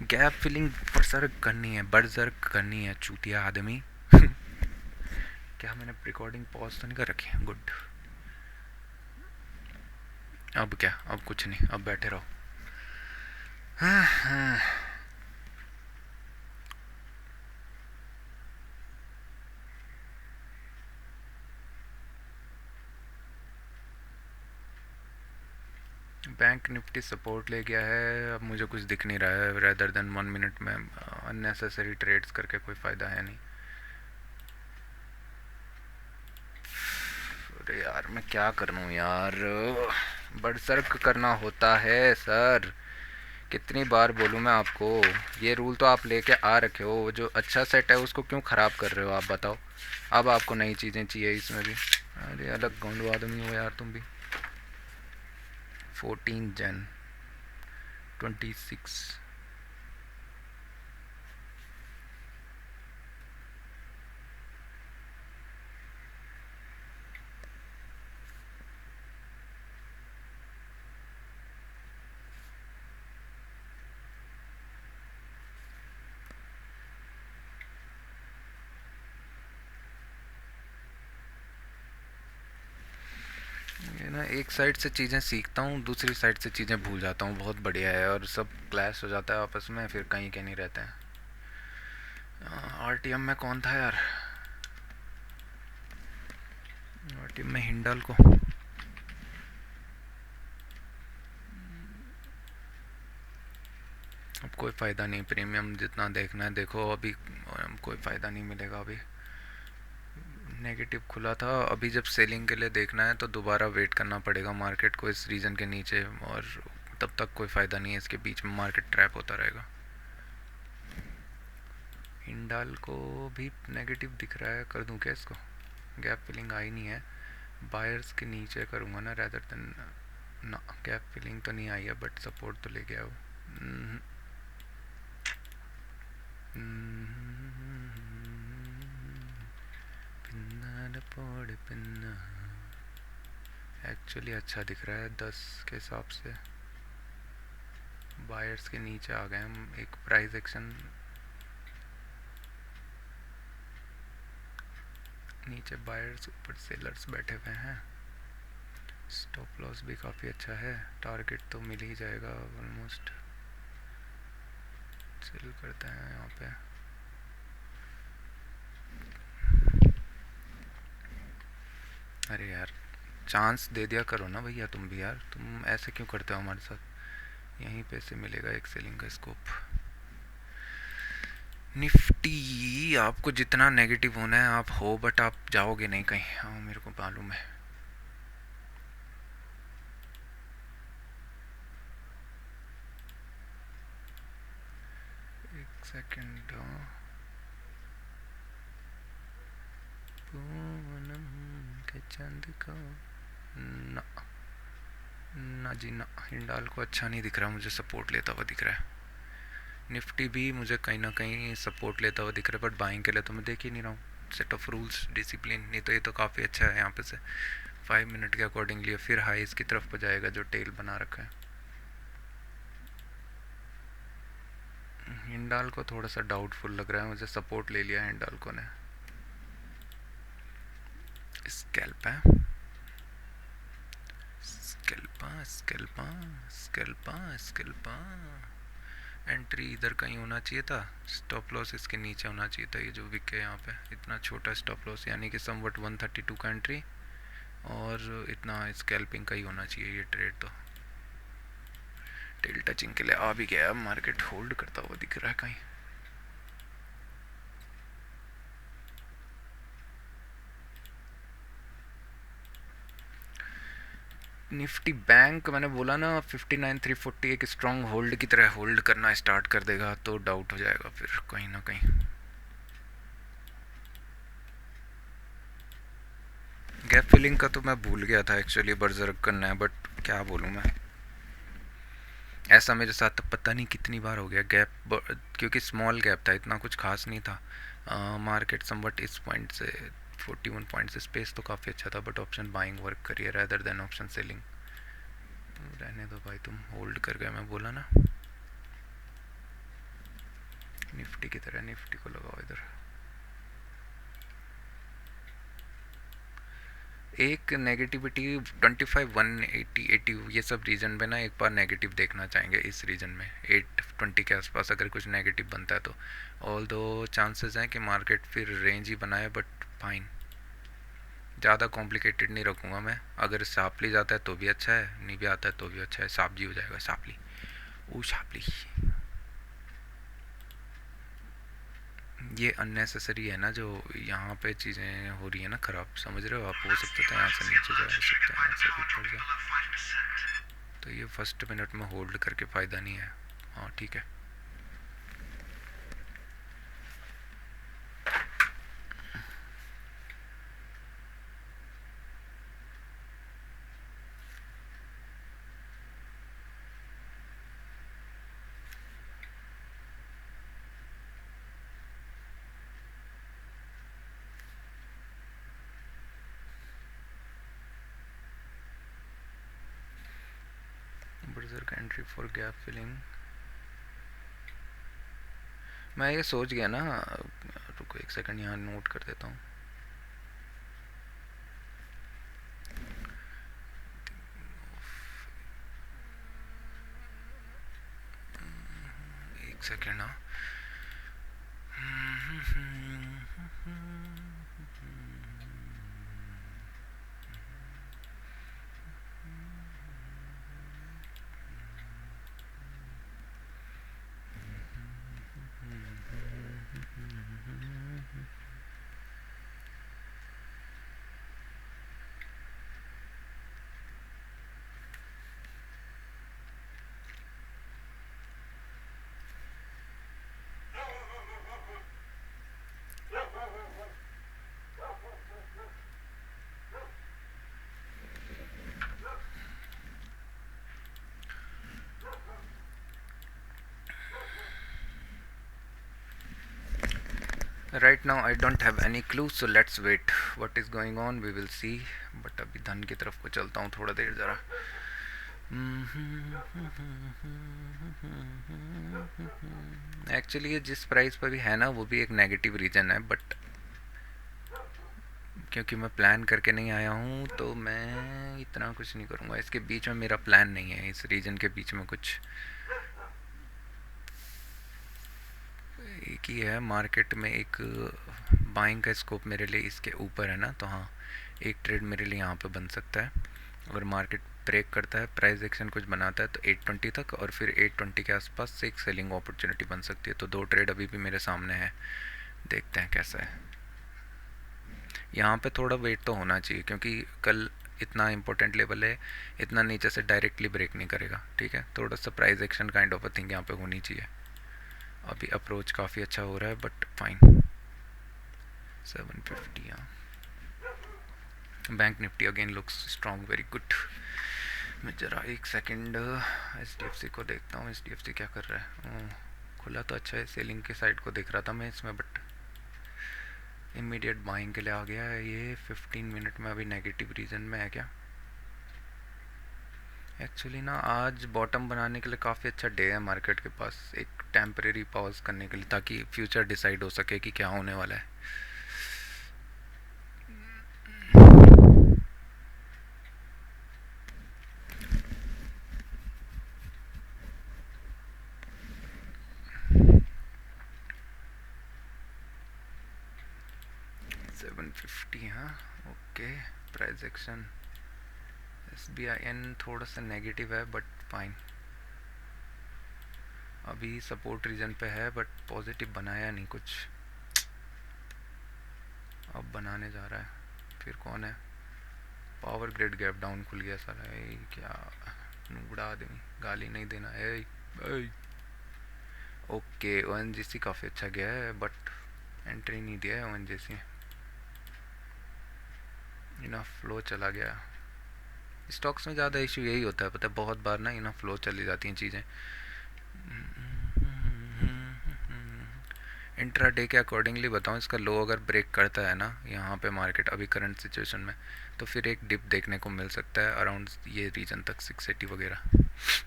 गैप फिलिंग बरसर्क करनी है, बरसर्क करनी है चूतिया आदमी। क्या मैंने रिकॉर्डिंग पॉज तो नहीं कर रखी है? गुड। अब क्या, अब कुछ नहीं, अब बैठे रहो। हाँ। बैंक निफ्टी सपोर्ट ले गया है, अब मुझे कुछ दिख नहीं रहा है रेदर देन 1 मिनट में अननेसेसरी ट्रेड्स करके कोई फ़ायदा है नहीं। अरे यार मैं क्या करूँ यार, बरसर्क करना होता है सर, कितनी बार बोलूँ मैं आपको। ये रूल तो आप लेके आ रखे हो, जो अच्छा सेट है उसको क्यों ख़राब कर रहे हो आप बताओ। अब आपको नई चीज़ें चाहिए इसमें भी। अरे अलग गोंड आदमी हो यार तुम भी। 14 जन 26। ये ना एक साइड से चीज़ें सीखता हूँ, दूसरी साइड से चीज़ें भूल जाता हूँ, बहुत बढ़िया है, और सब क्लैश हो जाता है आपस में, फिर कहीं के नहीं रहते हैं। आरटीएम में कौन था यार? कि मैं हिंडाल को अब कोई फ़ायदा नहीं, प्रीमियम जितना देखना है देखो, अभी कोई फ़ायदा नहीं मिलेगा। अभी नेगेटिव खुला था, अभी जब सेलिंग के लिए देखना है तो दोबारा वेट करना पड़ेगा मार्केट को इस रीजन के नीचे, और तब तक कोई फ़ायदा नहीं है, इसके बीच में मार्केट ट्रैप होता रहेगा। हिंडाल को भी नेगेटिव दिख रहा है, कर दूं क्या इसको? गैप फिलिंग आई नहीं है, बायर्स के नीचे करूँगा ना रैदर देन ना। गैप फिलिंग तो नहीं आई है बट सपोर्ट तो ले गया वो। एक्चुअली अच्छा दिख रहा है 10 के हिसाब से। बायर्स के नीचे आ गए हम, एक प्राइस एक्शन नीचे, बायर्स ऊपर सेलर्स बैठे हुए हैं। स्टॉप लॉस भी काफ़ी अच्छा है, टारगेट तो मिल ही जाएगा ऑलमोस्ट। सेल करते हैं यहाँ पे। अरे यार चांस दे दिया करो ना भैया तुम भी यार, तुम ऐसे क्यों करते हो हमारे साथ? यहीं पे से मिलेगा एक सेलिंग का स्कोप। निफ्टी आपको जितना नेगेटिव होना है आप हो, बट आप जाओगे नहीं कहीं, हाँ मेरे को मालूम है। एक सेकेंड, पूनम के चंद को ना, ना जी ना, हिंडाल को अच्छा नहीं दिख रहा मुझे, सपोर्ट लेता हुआ दिख रहा है। निफ्टी भी मुझे कहीं ना कहीं सपोर्ट लेता हुआ दिख रहा है, बट बाइंग के लिए तो मैं देख ही नहीं रहा हूँ। सेट ऑफ रूल्स डिसिप्लिन, नहीं तो ये तो काफ़ी अच्छा है यहाँ पे से 5 मिनट के अकॉर्डिंगली फिर हाईस की तरफ को जाएगा जो टेल बना रखा है। हिंडाल को थोड़ा सा डाउटफुल लग रहा है मुझे, सपोर्ट ले लिया हिंडाल को ने। स्कैल्प है, स्कैल्पा स्कैल्पा स्कैल्पा स्कैल्पा। एंट्री इधर कहीं होना चाहिए था, स्टॉप लॉस इसके नीचे होना चाहिए था। ये जो विक है यहाँ पे इतना छोटा स्टॉप लॉस, यानी कि समवट 132 का एंट्री, और इतना स्कैल्पिंग का ही होना चाहिए ये ट्रेड। तो टेल टचिंग के लिए आ भी गया, मार्केट होल्ड करता हुआ दिख रहा है कहीं। निफ्टी बैंक मैंने बोला ना 59,340 एक स्ट्रॉन्ग होल्ड की तरह होल्ड करना स्टार्ट कर देगा तो डाउट हो जाएगा फिर कहीं ना कहीं। गैप फिलिंग का तो मैं भूल गया था एक्चुअली, बर्जर्क करना है, बट क्या बोलूँ मैं, ऐसा मेरे साथ तो पता नहीं कितनी बार हो गया गैप, क्योंकि स्मॉल गैप था, इतना कुछ खास नहीं था। मार्केट समवट इस पॉइंट से 41 पॉइंट से स्पेस तो काफ़ी अच्छा था, बट ऑप्शन बाइंग वर्क करिए रैदर देन ऑप्शन सेलिंग। रहने दो भाई, तुम होल्ड कर गए, मैं बोला ना। निफ्टी की तरह निफ्टी को लगाओ इधर। एक नेगेटिविटी 25 180 80 ये सब रीजन पे ना एक बार नेगेटिव देखना चाहेंगे, इस रीजन में 820 के आसपास अगर कुछ नेगेटिव बनता है तो। ऑल दो चांसेस हैं कि मार्केट फिर रेंज ही बनाए, बट फाइन, ज़्यादा कॉम्प्लिकेटेड नहीं रखूँगा मैं। अगर सापली जाता है तो भी अच्छा है, नहीं भी आता है तो भी अच्छा है, सापजी हो जाएगा सापली, ओ सापली। ये अननेसेसरी है ना जो यहाँ पे चीज़ें हो रही है ना ख़राब, समझ रहे हो आप? हो सकता था यहाँ से नीचे जा सकता है, यहाँ से ऊपर जा, तो ये फर्स्ट मिनट में होल्ड करके फ़ायदा नहीं है। हाँ ठीक है। बर्जर का एंट्री फॉर गैप फिलिंग, मैं ये सोच गया ना, रुको एक सेकंड यहाँ नोट कर देता हूँ। एक सेकंड हाँ, right now I don't have any clue, so let's wait what is going on, we will see. But अभी धन की तरफ को चलता हूँ थोड़ा देर ज़रा। एक्चुअली ये जिस प्राइस पर भी है ना, वो भी एक नेगेटिव रीजन है, बट क्योंकि मैं प्लान करके नहीं आया हूँ तो मैं इतना कुछ नहीं करूँगा। इसके बीच में मेरा प्लान नहीं है, इस रीजन के बीच में कुछ एक ही है। मार्केट में एक बाइंग का स्कोप मेरे लिए इसके ऊपर है ना, तो हाँ, एक ट्रेड मेरे लिए यहाँ पे बन सकता है। अगर मार्केट ब्रेक करता है, प्राइस एक्शन कुछ बनाता है, तो 820 तक और फिर 820 के आसपास से एक सेलिंग अपॉर्चुनिटी बन सकती है। तो दो ट्रेड अभी भी मेरे सामने है, देखते हैं कैसा है। यहाँ पे थोड़ा वेट तो होना चाहिए क्योंकि कल इतना इंपॉर्टेंट लेवल है, इतना नीचे से डायरेक्टली ब्रेक नहीं करेगा, ठीक है। थोड़ा सा price action kind of a thing यहाँ पे होनी चाहिए। अभी अप्रोच काफ़ी अच्छा हो रहा है, बट फाइन। 750, हाँ। Bank Nifty again looks strong, very good. मैं ज़रा एक सेकंड HDFC को देखता हूँ, HDFC क्या कर रहा है। खुला तो अच्छा है, सेलिंग के साइड को देख रहा था मैं इसमें, बट इमीडिएट बाइंग के लिए आ गया है ये। 15 मिनट में अभी नेगेटिव रीजन में है क्या। एक्चुअली ना आज बॉटम बनाने के लिए काफ़ी अच्छा डे है मार्केट के पास, एक टेम्परेरी पॉज करने के लिए, ताकि फ्यूचर डिसाइड हो सके कि क्या होने वाला है। 750, हाँ, ओके। प्राइस एक्शन SBIN थोड़ा सा नेगेटिव है, बट फाइन। अभी सपोर्ट रीजन पे है, बट पॉजिटिव बनाया नहीं कुछ, अब बनाने जा रहा है। फिर कौन है, पावर ग्रिड गैप डाउन खुल गया सारा। क्या नुबड़ा आदमी, गाली नहीं देना है। ओके, ONGC काफ़ी अच्छा गया है, बट एंट्री नहीं दिया है ONGC। इनफ फ्लो चला गया। स्टॉक्स में ज़्यादा इशू यही होता है, पता है, बहुत बार ना इनफ फ्लो चली जाती हैं चीज़ें। इंट्रा डे के अकॉर्डिंगली बताऊँ, इसका लो अगर ब्रेक करता है ना यहाँ पे मार्केट अभी करंट सिचुएशन में, तो फिर एक डिप देखने को मिल सकता है अराउंड ये रीजन तक, 680 वगैरह।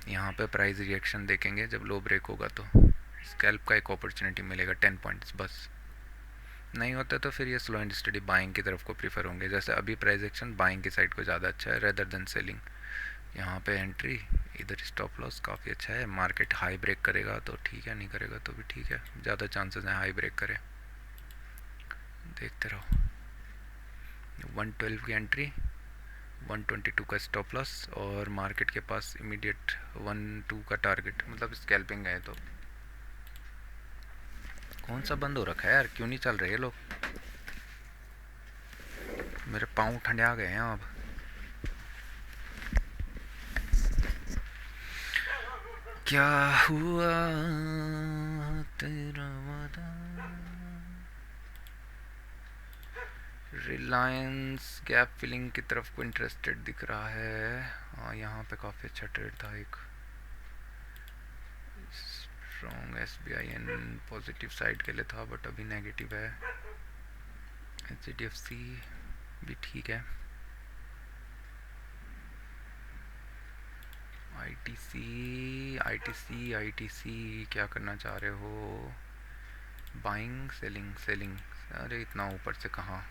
यहाँ पे प्राइस रिएक्शन देखेंगे जब लो ब्रेक होगा, तो स्कैल्प का एक अपॉर्चुनिटी मिलेगा 10 पॉइंट्स बस। नहीं होता तो फिर ये स्लो एंड स्टडी बाइंग की तरफ को प्रीफर होंगे। जैसे अभी प्राइस एक्शन बाइंग की साइड को ज़्यादा अच्छा है रेदर देन सेलिंग। यहाँ पे एंट्री, इधर स्टॉप लॉस काफ़ी अच्छा है। मार्केट हाई ब्रेक करेगा तो ठीक है, नहीं करेगा तो भी ठीक है, ज़्यादा चांसेस हैं हाई ब्रेक करे। देखते रहो। 112 की एंट्री, 122 का स्टॉप लॉस, और मार्केट के पास इमीडिएट 1-2 का टारगेट, मतलब स्कैल्पिंग है। तो कौन सा बंद हो रखा है यार, क्यों नहीं चल रहे लोग। मेरे पाँव ठंडे आ गए हैं अब। क्या हुआ तेरा वादा। रिलायंस गैप फिलिंग की तरफ को इंटरेस्टेड दिख रहा है। हाँ, यहाँ पे काफ़ी अच्छा ट्रेड था एक। स्ट्रॉन्ग SBIN पॉजिटिव साइड के लिए था, बट अभी नेगेटिव है। HDFC भी ठीक है। ITC क्या करना चाह रहे हो, बाइंग सेलिंग सेलिंग। अरे इतना ऊपर से कहाँ,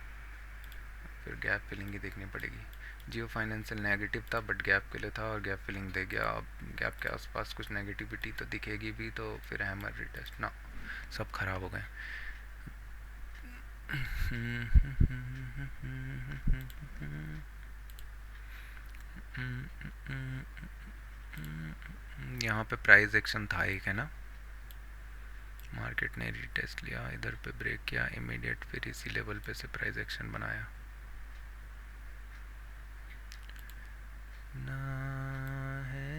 फिर गैप फिलिंग ही देखनी पड़ेगी। जियो फाइनेंशियल नेगेटिव था, बट गैप के लिए था और गैप फिलिंग दे गया। अब गैप के आसपास कुछ नेगेटिविटी तो दिखेगी भी, तो फिर हैमर रिटेस्ट ना, सब खराब हो गए। यहाँ पे प्राइस एक्शन था एक, है ना। मार्केट ने रिटेस्ट लिया, इधर पे ब्रेक किया इमीडिएट, फिर इसी लेवल पे से प्राइस एक्शन बनाया। ना है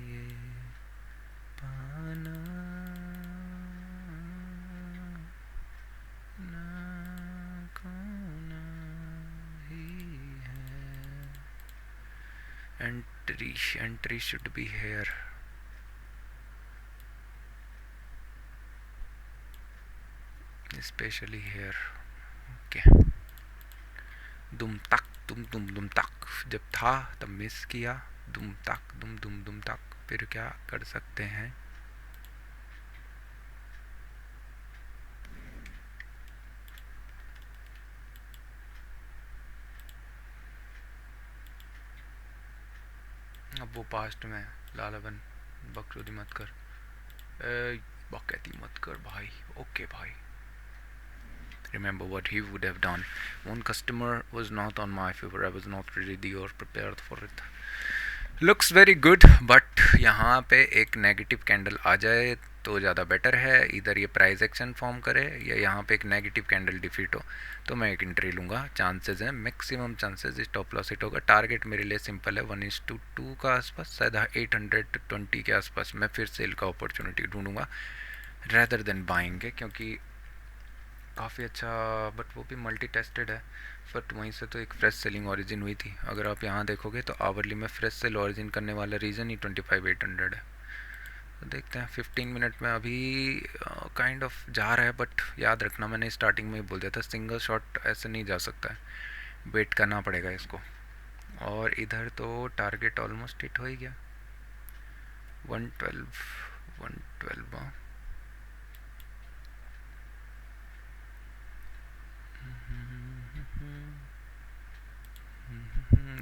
ये पाना, ना खोना ही है। Entry should be here. Specially here. Okay, दुम तक दुम तक जब था तब मिस किया, दुम तक दुम तक, फिर क्या कर सकते हैं। अब वो पास्ट में लालाबन बकचोदी मत कर, बकैती मत कर भाई। ओके भाई, remember what he would have done. One customer was not on my favor, I was not ready or prepared for it. Looks very good, but यहाँ पे एक नेगेटिव कैंडल आ जाए तो ज़्यादा बेटर है। इधर ये प्राइस एक्शन फॉर्म करे या यहाँ पे एक नेगेटिव कैंडल डिफीट हो तो मैं एक एंट्री लूँगा। चांसेस हैं, maximum chances stop loss hit होगा। टारगेट मेरे लिए सिंपल है 1:2 का आसपास, शायद 820 के आसपास मैं फिर सेल का अपॉर्चुनिटी ढूंढूंगा रैदर देन बाइंग के, क्योंकि काफ़ी अच्छा, बट वो भी मल्टी टेस्टेड है। बट वहीं से तो एक फ्रेश सेलिंग ओरिजिन हुई थी। अगर आप यहाँ देखोगे तो आवरली में फ्रेश सेल ओरिजिन करने वाला रीज़न ही 25,800 है। तो देखते हैं 15 मिनट में अभी काइंड ऑफ जा रहा है, बट याद रखना मैंने स्टार्टिंग में ही बोल दिया था सिंगल शॉट ऐसे नहीं जा सकता है, वेट करना पड़ेगा इसको। और इधर तो टारगेट ऑलमोस्ट हिट हो ही गया 112 हाँ।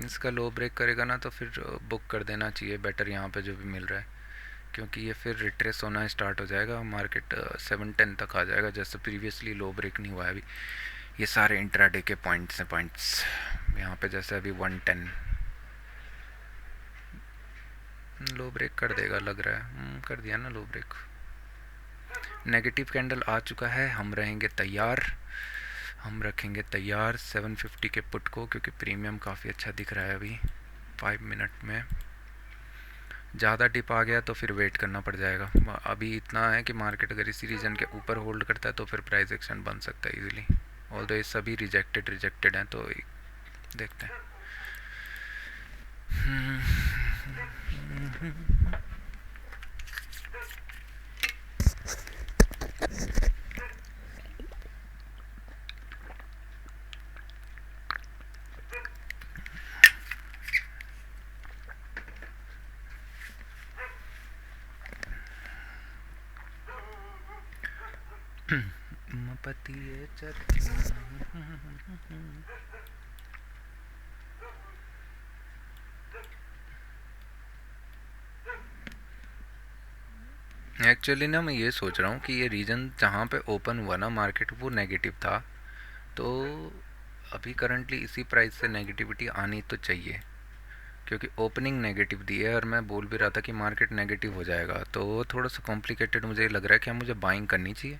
इसका लो ब्रेक करेगा ना तो फिर बुक कर देना चाहिए बेटर यहाँ पे जो भी मिल रहा है, क्योंकि ये फिर रिट्रेस होना स्टार्ट हो जाएगा, मार्केट 710 तक आ जाएगा जैसे प्रीवियसली लो ब्रेक नहीं हुआ है अभी। ये सारे इंट्राडे के पॉइंट्स हैं, पॉइंट्स यहाँ पे जैसे अभी 110 लो ब्रेक कर देगा लग रहा है। कर दिया ना लो ब्रेक। नेगेटिव कैंडल आ चुका है, हम रहेंगे तैयार, हम रखेंगे तैयार 750 के पुट को, क्योंकि प्रीमियम काफ़ी अच्छा दिख रहा है अभी 5 मिनट में। ज़्यादा डिप आ गया तो फिर वेट करना पड़ जाएगा। अभी इतना है कि मार्केट अगर इसी रीजन के ऊपर होल्ड करता है तो फिर प्राइस एक्शन बन सकता है इजीली। ऑल दो ये सभी रिजेक्टेड हैं तो देखते हैं। एक्चुअली ना मैं ये सोच रहा हूँ कि ये रीजन जहाँ पे ओपन हुआ ना मार्केट वो नेगेटिव था, तो अभी करंटली इसी प्राइस से नेगेटिविटी आनी तो चाहिए, क्योंकि ओपनिंग नेगेटिव दी है और मैं बोल भी रहा था कि मार्केट नेगेटिव हो जाएगा। तो थोड़ा सा कॉम्प्लिकेटेड मुझे लग रहा है कि मुझे बाइंग करनी चाहिए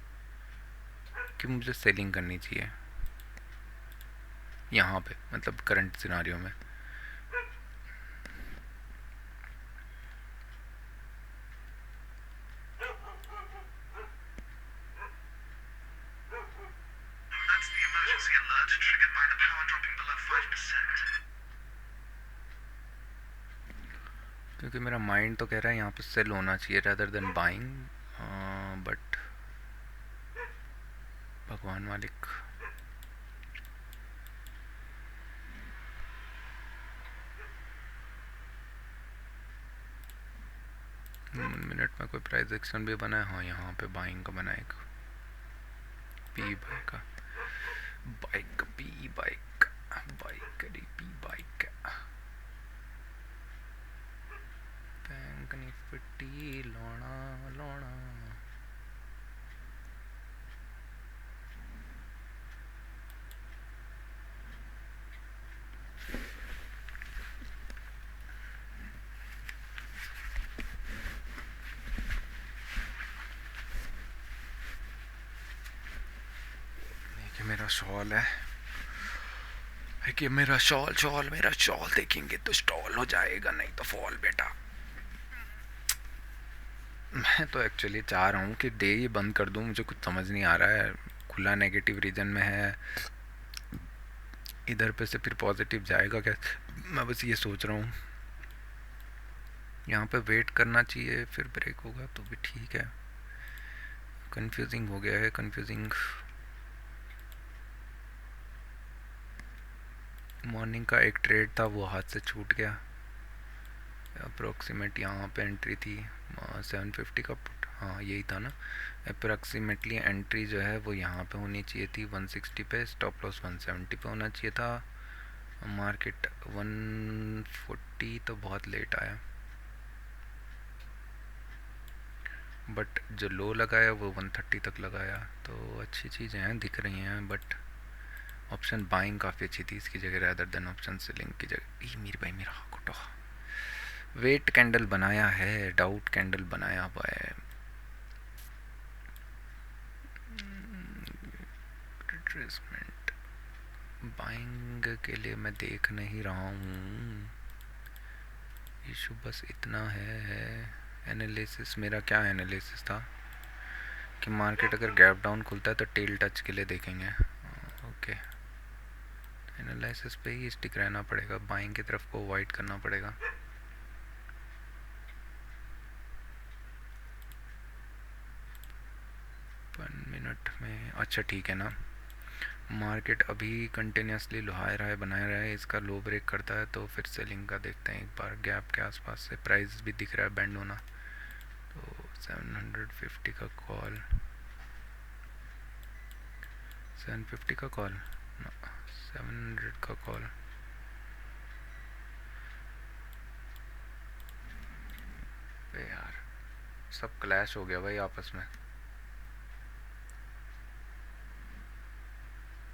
कि मुझे सेलिंग करनी चाहिए यहाँ पे, मतलब करंट सिनारियो में। क्योंकि मेरा माइंड तो कह रहा है यहाँ पे सेल होना चाहिए रेदर देन बाइंग, बट भगवान मालिक। मिनट में कोई प्राइस एक्शन भी बना है, हाँ यहाँ पे बाइंग का बना एक पी बाइक का, bike P bike bike P bike bank Nifty लोना लोना। मेरा शॉल है कि मेरा शॉल मेरा शॉल देखेंगे तो स्टॉल हो जाएगा, नहीं तो फॉल बेटा। मैं तो एक्चुअली चाह रहा हूँ कि डे ही बंद कर दूँ, मुझे कुछ समझ नहीं आ रहा है। खुला नेगेटिव रीजन में है, इधर पे से फिर पॉजिटिव जाएगा क्या, मैं बस ये सोच रहा हूँ। यहाँ पे वेट करना चाहिए, फिर ब्रेक होगा तो भी ठीक है। कंफ्यूजिंग हो गया है, कंफ्यूजिंग। मॉर्निंग का एक ट्रेड था वो हाथ से छूट गया। अप्रोक्सीमेट यहाँ पे एंट्री थी 750 का पुट, हाँ यही था ना। अप्रोक्सीमेटली एंट्री जो है वो यहाँ पे होनी चाहिए थी 160 पे, स्टॉप लॉस 170 पे होना चाहिए था। मार्केट 140 तो बहुत लेट आया, बट जो लो लगाया वो 130 तक लगाया, तो अच्छी चीज़ें हैं दिख रही हैं। बट ऑप्शन बाइंग काफ़ी अच्छी थी इसकी जगह, रैदर देन ऑप्शन सेलिंग की जगह। ई मेरी भाई मेरा कुटो वेट कैंडल बनाया है, डाउट कैंडल बनाया हुआ है। रिट्रेसमेंट बाइंग के लिए मैं देख नहीं रहा हूँ, इशू बस इतना है। एनालिसिस मेरा क्या एनालिसिस था कि मार्केट अगर गैप डाउन खुलता है तो टेल टच के लिए देखेंगे। ओके, एनालिसिस पे ही स्टिक रहना पड़ेगा, बाइंग की तरफ को अवॉइड करना पड़ेगा। वन मिनट में, अच्छा ठीक है ना। मार्केट अभी कंटिन्यूसली लोहाई रहा है, बनाया रहा है, इसका लो ब्रेक करता है तो फिर सेलिंग का देखते हैं एक बार। गैप के आसपास से प्राइस भी दिख रहा है बैंड होना, तो 750 का कॉल, 750 का कॉल, 700 का कॉल। यार सब क्लैश हो गया भाई आपस में,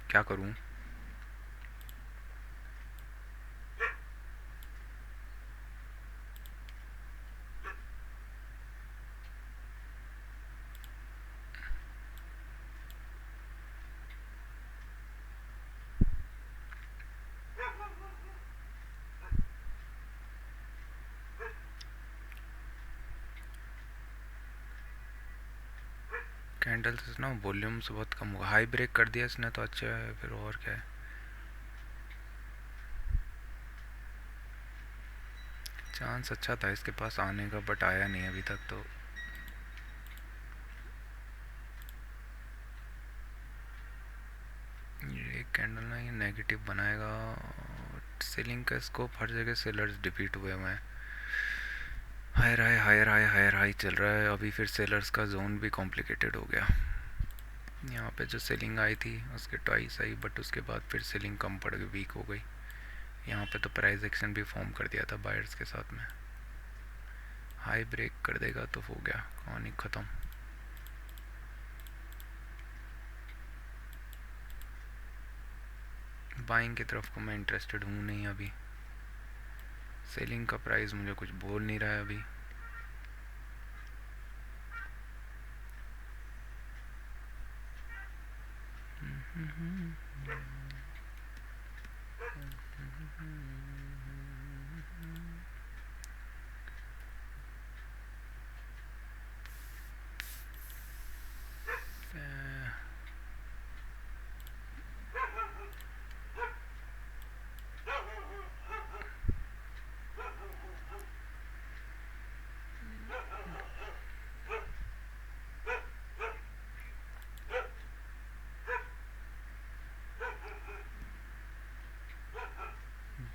क्या करूं। कैंडल्स ना वॉल्यूम्स बहुत कम हुआ, हाई ब्रेक कर दिया इसने तो अच्छा है, फिर और क्या है। चांस अच्छा था इसके पास आने का, बट आया नहीं अभी तक। तो ये कैंडल ना ये नेगेटिव बनाएगा। सेलिंग का स्कोप हर जगह, सेलर्स डिफीट हुए हुए हैं। Higher high higher high higher high चल रहा है अभी, फिर सेलर्स का जोन भी कॉम्प्लिकेटेड हो गया। यहाँ पे जो सेलिंग आई थी उसके ट्वाइस आई, बट उसके बाद फिर सेलिंग कम पड़ गई, वीक हो गई। यहाँ पे तो प्राइस एक्शन भी फॉर्म कर दिया था बायर्स के साथ में। हाई ब्रेक कर देगा तो हो गया कहानी ख़त्म। बाइंग की तरफ को मैं इंटरेस्टेड हूँ नहीं अभी, सेलिंग का प्राइस मुझे कुछ बोल नहीं रहा है अभी।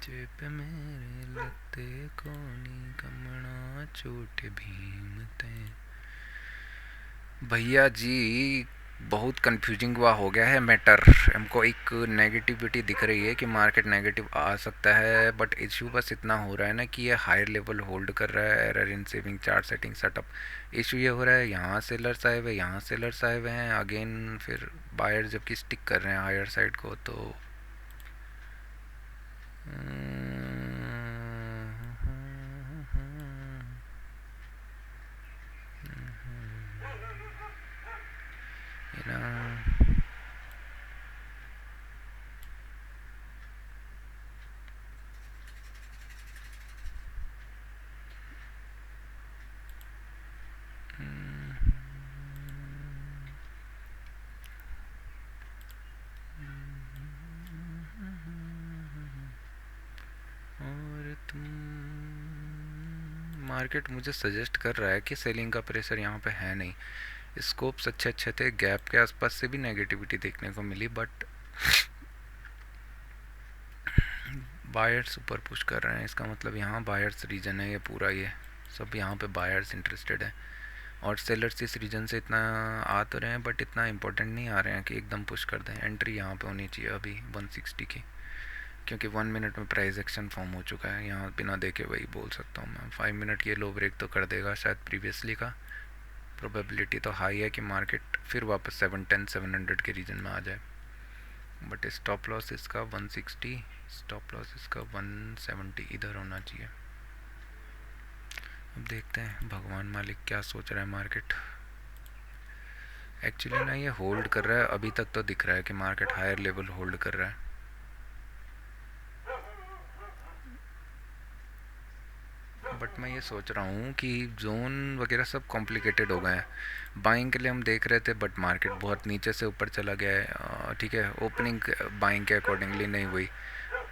जेब मेरे लगते कोनी कमना चोट भीम ते। भैया जी बहुत कंफ्यूजिंग हुआ हो गया है मैटर। हमको एक नेगेटिविटी दिख रही है कि मार्केट नेगेटिव आ सकता है, बट इशू बस इतना हो रहा है ना कि ये हायर लेवल होल्ड कर रहा है, error in saving chart setting setup. Issue ये हो रहा है यहाँ सेलर्स आए हुए, यहाँ सेलर्स आए हुए हैं अगेन, फिर बायर जबकि स्टिक कर रहे हैं हायर साइड को। तो you know, और तुम, मार्केट मुझे सजेस्ट कर रहा है कि सेलिंग का प्रेशर यहाँ पे है नहीं। स्कोप्स अच्छे अच्छे थे, गैप के आसपास से भी नेगेटिविटी देखने को मिली, बट बायर्स ऊपर पुश कर रहे हैं, इसका मतलब यहाँ बायर्स रीजन है, ये पूरा ये सब यहाँ पे बायर्स इंटरेस्टेड है, और सेलर्स इस रीजन से इतना आ तो रहे हैं बट इतना इंपॉर्टेंट नहीं आ रहे हैं कि एकदम पुश कर दें। एंट्री यहाँ पे होनी चाहिए अभी 160 की, क्योंकि 1 मिनट में प्राइस एक्शन फॉर्म हो चुका है, यहाँ बिना देखे वही बोल सकता हूँ मैं। 5 मिनट की लो ब्रेक तो कर देगा शायद प्रीवियसली का, प्रोबेबिलिटी तो हाई है कि मार्केट फिर वापस 710 700 के रीजन में आ जाए, बट स्टॉप लॉस इसका 160, स्टॉप लॉस इसका 170 इधर होना चाहिए। अब देखते हैं भगवान मालिक क्या सोच रहा है मार्केट। एक्चुअली ना ये होल्ड कर रहा है, अभी तक तो दिख रहा है कि मार्केट हायर लेवल होल्ड कर रहा है, बट मैं ये सोच रहा हूँ कि जोन वगैरह सब कॉम्प्लिकेटेड हो गए हैं। बाइंग के लिए हम देख रहे थे बट मार्केट बहुत नीचे से ऊपर चला गया है, ठीक है, ओपनिंग बाइंग के अकॉर्डिंगली नहीं हुई।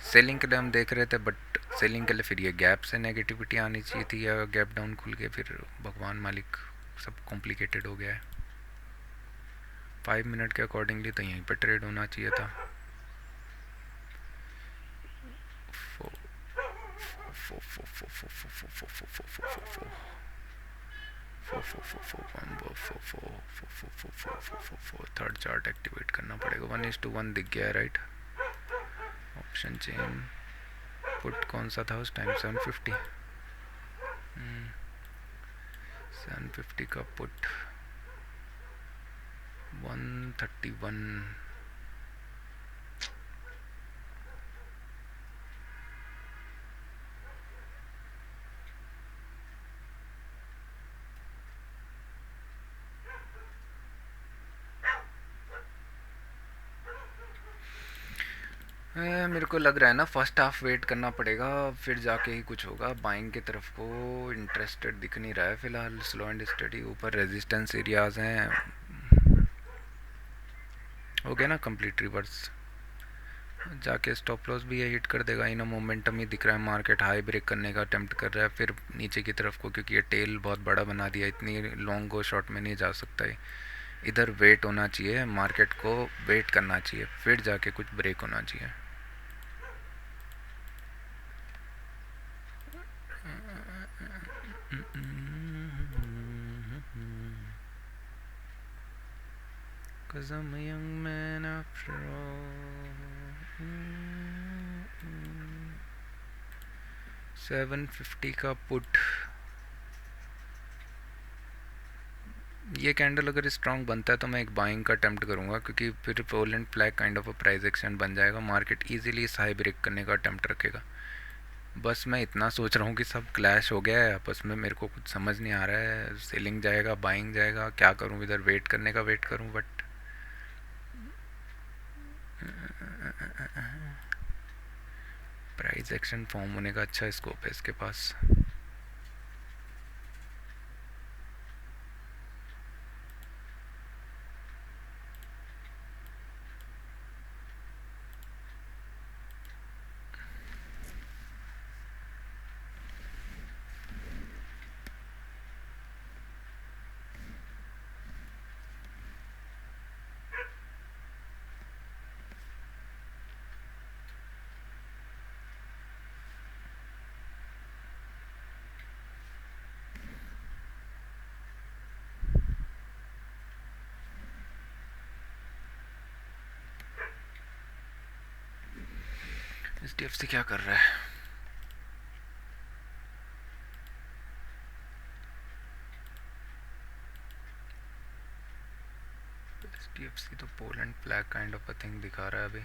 सेलिंग के लिए हम देख रहे थे बट सेलिंग के लिए फिर ये गैप से नेगेटिविटी आनी चाहिए थी, या गैप डाउन खुल के फिर भगवान मालिक सब कॉम्प्लिकेटेड हो गया है। 5 मिनट के अकॉर्डिंगली तो यहीं पर ट्रेड होना चाहिए था। थर्ड चार्ट एक्टिवेट करना पड़ेगा। 1:1 दिख गया है राइट। ऑप्शन चेन पुट कौन सा था उस टाइम? 750 750 का पुट 131। मेरे को लग रहा है ना फर्स्ट हाफ वेट करना पड़ेगा, फिर जाके ही कुछ होगा। बाइंग की तरफ को इंटरेस्टेड दिख नहीं रहा है फिलहाल, स्लो एंड स्टडी। ऊपर रेजिस्टेंस एरियाज हैं, हो गया ना कंप्लीट रिवर्स, जाके स्टॉप लॉस भी ये हिट कर देगा। इन मोमेंटम ही दिख रहा है, मार्केट हाई ब्रेक करने का अटेम्प्ट कर रहा है फिर नीचे की तरफ को, क्योंकि ये टेल बहुत बड़ा बना दिया, इतनी लॉन्ग गो शॉर्ट में नहीं जा सकता है। इधर वेट होना चाहिए, मार्केट को वेट करना चाहिए, फिर जाके कुछ ब्रेक होना चाहिए। Cause I'm a young man after all। 750 का पुट, ये कैंडल अगर स्ट्रॉन्ग बनता है तो मैं एक बाइंग का अटेम्प्ट करूंगा, क्योंकि फिर pole flag kind of a price action बन जाएगा, मार्केट इजीली इस हाई ब्रेक करने का अटेम्प्ट रखेगा। बस मैं इतना सोच रहा हूँ कि सब क्लैश हो गया है आपस में, मेरे को कुछ समझ नहीं आ रहा है, सेलिंग जाएगा बाइंग जाएगा, क्या करूँ? इधर वेट करने का वेट करूँ, बट प्राइस एक्शन फॉर्म होने का अच्छा स्कोप है इसके पास। HDFC क्या कर रहा है? HDFC तो pole and flag kind of a thing दिखा रहा है अभी।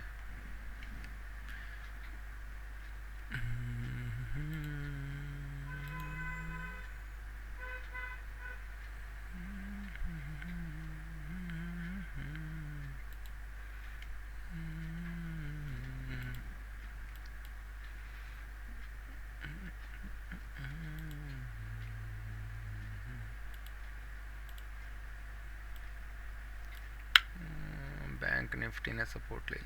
बैंक निफ्टी ने सपोर्ट ले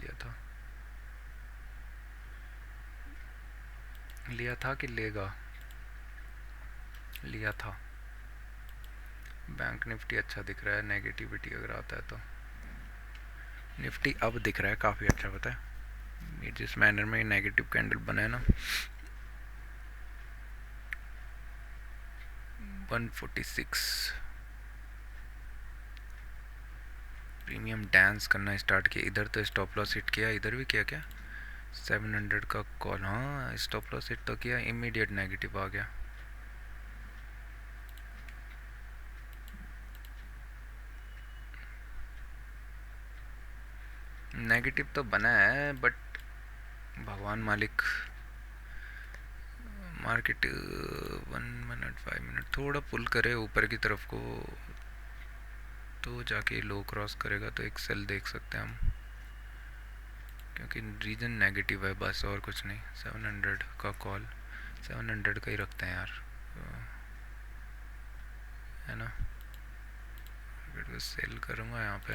लिया था कि लेगा, लिया था। बैंक निफ्टी अच्छा दिख रहा है, नेगेटिविटी अगर आता है तो निफ्टी अब दिख रहा है काफ़ी अच्छा, पता है ये जिस मैनर में नेगेटिव कैंडल बना है ना, 146 प्रीमियम डांस करना स्टार्ट किया। इधर तो स्टॉप लॉस हिट किया, इधर भी किया क्या? 700 का कॉल, हाँ स्टॉप लॉस हिट तो किया, इमीडिएट नेगेटिव आ गया। नेगेटिव तो बना है बट भगवान मालिक, मार्केट 1 मिनट 5 मिनट थोड़ा पुल करे ऊपर की तरफ को तो जाके लो क्रॉस करेगा तो एक सेल देख सकते हैं हम, क्योंकि रीजन नेगेटिव है बस और कुछ नहीं। 700 का कॉल, 700 का ही रखते हैं यार, है ना। अगर सेल करूँगा यहाँ पे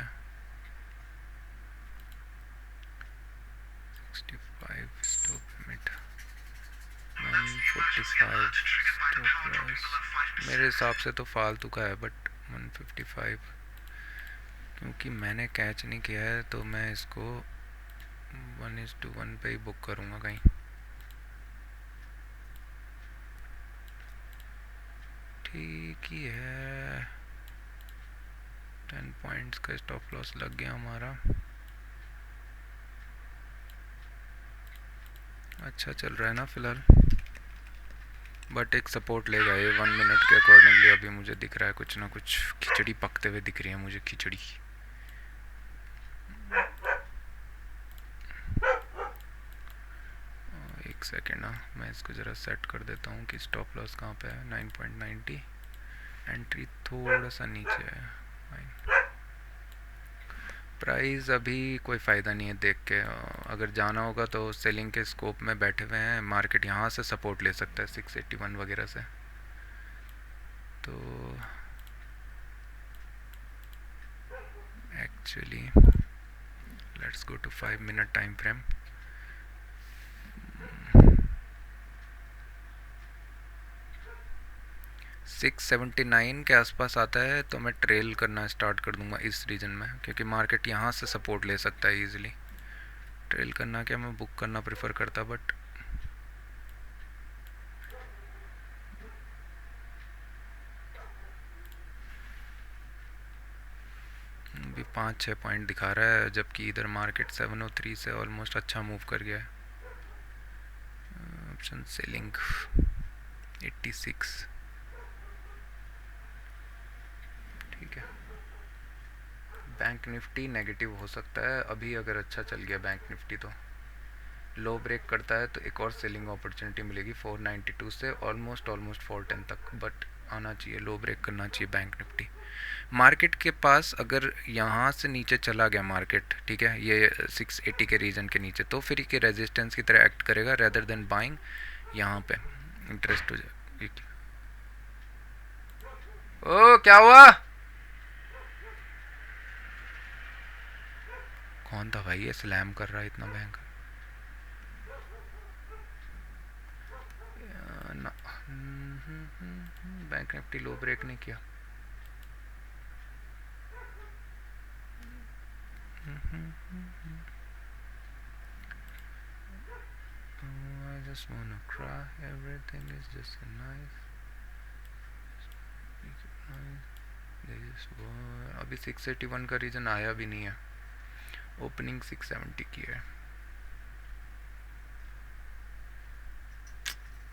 65 स्टॉप मिट, 145 स्टॉप लॉस मेरे हिसाब से तो फालतू का है, बट 155 क्योंकि मैंने कैच नहीं किया है तो मैं इसको 1:1 पे ही बुक करूँगा कहीं। ठीक ही है, 10 पॉइंट्स का स्टॉप लॉस लग गया हमारा। अच्छा चल रहा है ना फिलहाल, बट एक सपोर्ट लेगा ये 1 मिनट के अकॉर्डिंगली। अभी मुझे दिख रहा है कुछ ना कुछ खिचड़ी पकते हुए दिख रही है मुझे, खिचड़ी। एक सेकेंड ना, मैं इसको ज़रा सेट कर देता हूँ कि स्टॉप लॉस कहाँ पे है। 9.90, एंट्री थोड़ा सा नीचे है। प्राइस अभी कोई फ़ायदा नहीं है देख के, अगर जाना होगा तो सेलिंग के स्कोप में बैठे हुए हैं। मार्केट यहाँ से सपोर्ट ले सकता है 681 वगैरह से, तो actually let's go to 5 minute time frame. 679 के आसपास आता है तो मैं ट्रेल करना स्टार्ट कर दूंगा इस रीजन में, क्योंकि मार्केट यहाँ से सपोर्ट ले सकता है इजीली। ट्रेल करना क्या, मैं बुक करना प्रेफर करता, बट भी 5-6 पॉइंट दिखा रहा है, जबकि इधर मार्केट 703 से ऑलमोस्ट अच्छा मूव कर गया है। ऑप्शन सेलिंग 86, ठीक है। बैंक निफ्टी नेगेटिव हो सकता है अभी, अगर अच्छा चल गया बैंक निफ्टी तो लो ब्रेक करता है तो एक और सेलिंग अपॉर्चुनिटी मिलेगी 492 से ऑलमोस्ट 410 तक, बट आना चाहिए, लो ब्रेक करना चाहिए बैंक निफ्टी। मार्केट के पास अगर यहाँ से नीचे चला गया मार्केट, ठीक है, ये 680 के रीजन के नीचे, तो फिर के रेजिस्टेंस की तरह एक्ट करेगा रेदर देन बाइंग यहाँ पे इंटरेस्ट हो जाए। ओ क्या हुआ, कौन था भाई ये स्लैम कर रहा है इतना भयंकर? ना, बैंक निफ्टी लो ब्रेक नहीं किया। I just wanna cry, everything is just a knife. अभी 681 का रीजन आया भी नहीं है, ओपनिंग 670 की है।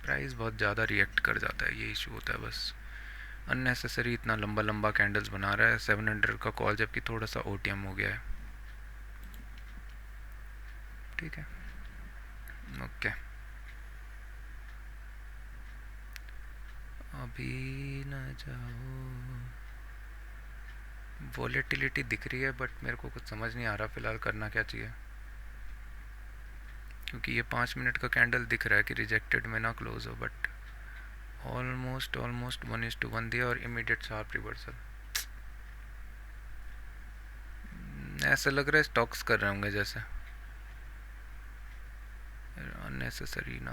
प्राइस बहुत ज़्यादा रिएक्ट कर जाता है, ये इशू होता है बस, अननेसेसरी इतना लंबा लंबा कैंडल्स बना रहा है। 700 का कॉल जबकि थोड़ा सा ओटीएम हो गया है, ठीक है, ओके। अभी ना जाओ, वॉलेटिलिटी दिख रही है बट मेरे को कुछ समझ नहीं आ रहा फिलहाल करना क्या चाहिए, क्योंकि ये 5 मिनट का कैंडल दिख रहा है कि रिजेक्टेड में ना क्लोज हो, बट ऑलमोस्ट 1:1 दिया और इमीडिएट शार्प रिवर्सल। ऐसा लग रहा है स्टॉक्स कर रहे होंगे जैसे, अननेसेसरी ना,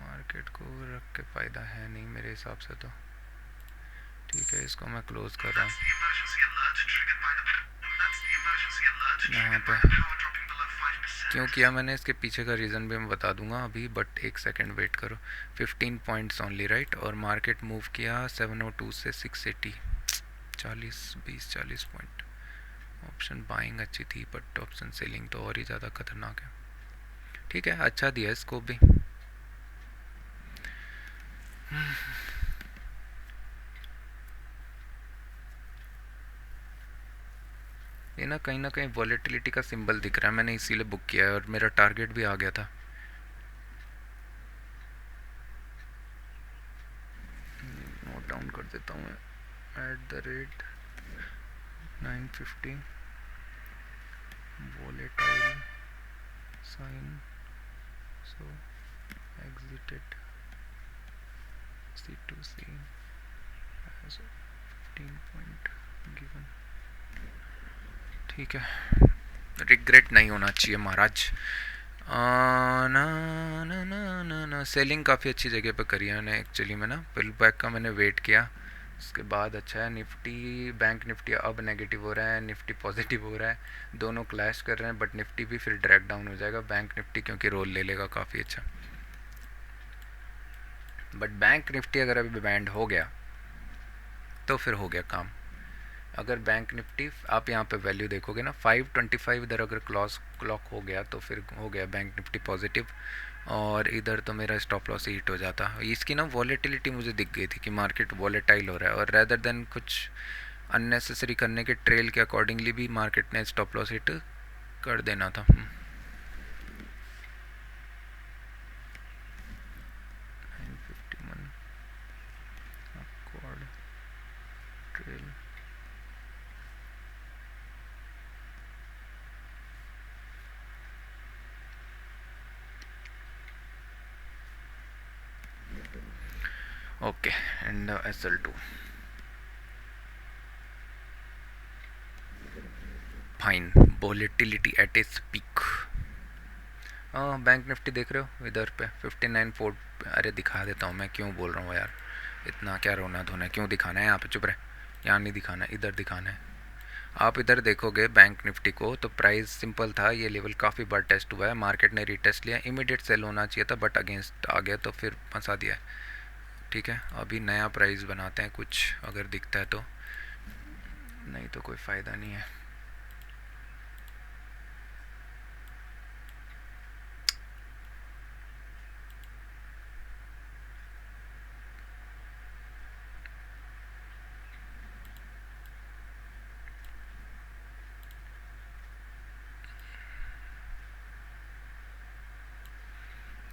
मार्केट को रख के फ़ायदा है नहीं मेरे हिसाब से तो। ठीक है, इसको मैं क्लोज कर रहा हूँ। यहाँ पे क्यों किया मैंने, इसके पीछे का रीज़न भी मैं बता दूंगा अभी, बट एक सेकंड वेट करो। 15 पॉइंट्स ओनली राइट, और मार्केट मूव किया 702 से 680, 40 पॉइंट। ऑप्शन बाइंग अच्छी थी बट ऑप्शन सेलिंग तो और ही ज़्यादा खतरनाक है। ठीक है, अच्छा दिया इसको भी। ये ना कहीं वॉलेटिलिटी का सिंबल दिख रहा है, मैंने इसीलिए बुक किया है और मेरा टारगेट भी आ गया था। नोट डाउन कर देता हूँ @950 volatile sign, so exited C2C as 15 point given। ठीक है, रिग्रेट नहीं होना चाहिए महाराज। ना ना ना ना ना सेलिंग काफ़ी अच्छी जगह पे करी है मैंने एक्चुअली में ना, पुल बैक का मैंने वेट किया, उसके बाद अच्छा है। निफ्टी बैंक निफ्टी अब नेगेटिव हो रहा है, निफ्टी पॉजिटिव हो रहा है, दोनों क्लैश कर रहे हैं, बट निफ्टी भी फिर ड्रैग डाउन हो जाएगा, बैंक निफ्टी क्योंकि रोल ले लेगा काफ़ी अच्छा। बट बैंक निफ्टी अगर अभी बैंड हो गया तो फिर हो गया काम। अगर बैंक निफ्टी आप यहाँ पे वैल्यू देखोगे ना 525 इधर अगर क्लॉक हो गया तो फिर हो गया बैंक निफ्टी पॉजिटिव, और इधर तो मेरा स्टॉप लॉस हिट हो जाता। इसकी ना वॉलेटिलिटी मुझे दिख गई थी कि मार्केट वॉलेटाइल हो रहा है, और रेदर देन कुछ अननेसेसरी करने के ट्रेल के अकॉर्डिंगली भी मार्केट ने स्टॉप लॉस हिट कर देना था। 951 upward trail. Okay, and SL2 fine, volatility at its peak. Bank Nifty देख रहे हो इधर पे 59 अरे दिखा देता हूँ मैं, क्यों बोल रहा हूँ यार, इतना क्या रोना धोना है, क्यों दिखाना है यहाँ पे, चुप रहे, यहाँ नहीं दिखाना है, इधर दिखाना है। आप इधर देखोगे बैंक निफ्टी को तो प्राइस सिंपल था, ये लेवल काफ़ी बार टेस्ट हुआ है, मार्केट ने रीटेस्ट लिया, इमीडिएट सेल होना चाहिए था बट अगेंस्ट आ गया तो फिर फंसा दिया है। ठीक है, अभी नया प्राइस बनाते हैं कुछ अगर दिखता है तो, नहीं तो कोई फ़ायदा नहीं है।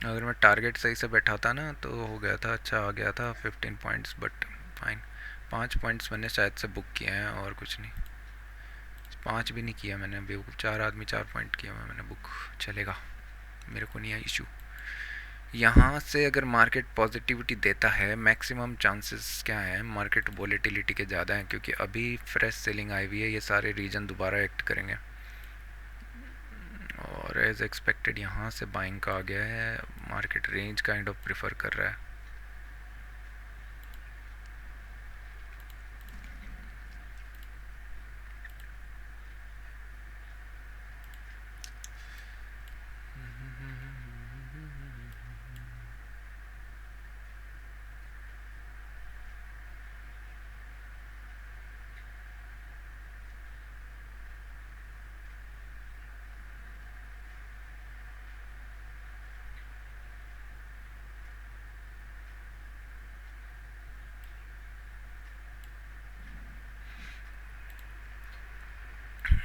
अगर मैं टारगेट सही से बैठा था ना तो हो गया था, अच्छा आ गया था 15 पॉइंट्स, बट फाइन। 5 पॉइंट्स मैंने शायद से बुक किए हैं और कुछ नहीं, 5 भी नहीं किया मैंने, बेवकूफ़ 4 आदमी 4 पॉइंट किया मैंने बुक, चलेगा, मेरे को नहीं है इशू। यहाँ से अगर मार्केट पॉजिटिविटी देता है, मैक्सिमम चांसेस क्या है मार्केट वॉलेटिलिटी के ज़्यादा हैं, क्योंकि अभी फ्रेश सेलिंग आई हुई है, ये सारे रीजन दोबारा एक्ट करेंगे, और एज एक्सपेक्टेड यहाँ से बाइंग का आ गया है, market range kind of prefer कर रहा है।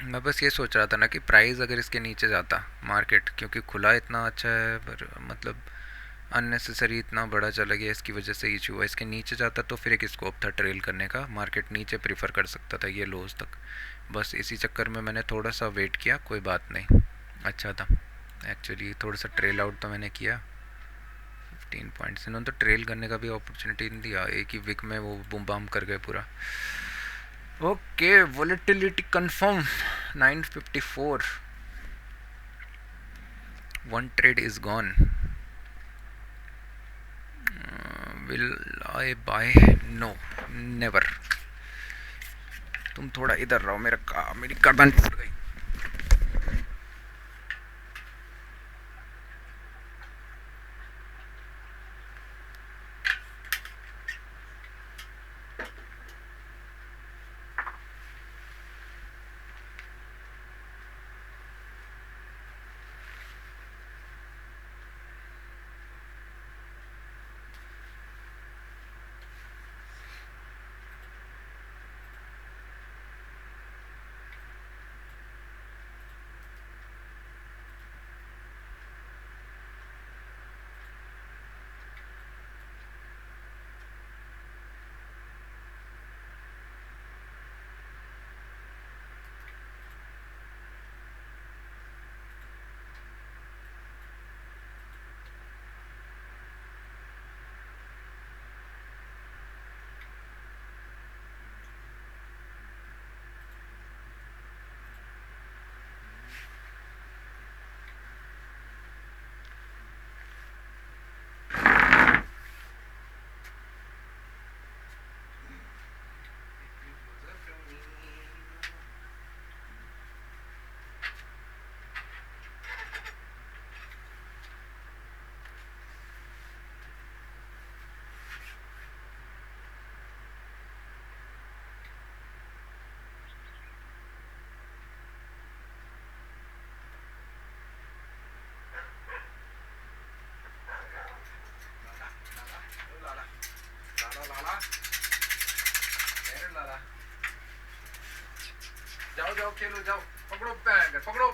मैं बस ये सोच रहा था ना कि प्राइस अगर इसके नीचे जाता मार्केट, क्योंकि खुला इतना अच्छा है पर मतलब अननेसेसरी इतना बड़ा चला गया, इसकी वजह से इशू हुआ, इसके नीचे जाता तो फिर एक स्कोप था ट्रेल करने का, मार्केट नीचे प्रीफर कर सकता था ये लोज तक, बस इसी चक्कर में मैंने थोड़ा सा वेट किया, कोई बात नहीं, अच्छा था एक्चुअली, थोड़ा सा ट्रेल आउट तो मैंने किया। 15 पॉइंट्स इन्होंने तो ट्रेल करने का भी अपॉर्चुनिटी नहीं दिया, एक ही विक में वो बूम बाम कर गए पूरा। Okay, volatility confirm 954, one trade is gone। Will I buy? No, never। तुम थोड़ा इधर रहो, मेरी गर्दन टूट गई। जाओ जाओ खेलो, जाओ पकड़ो, पकड़ो।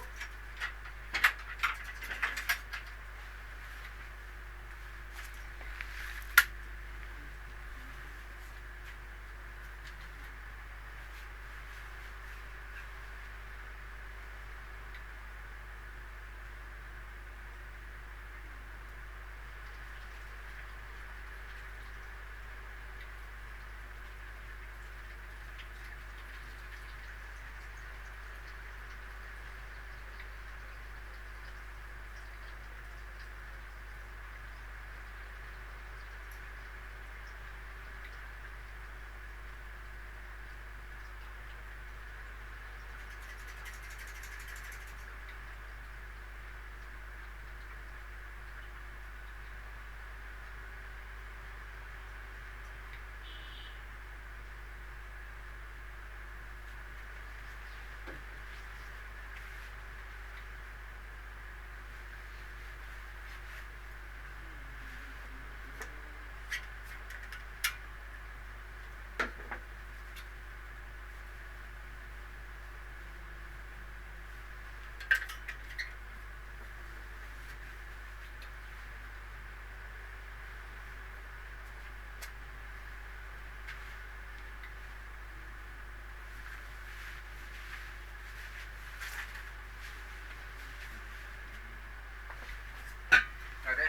अरे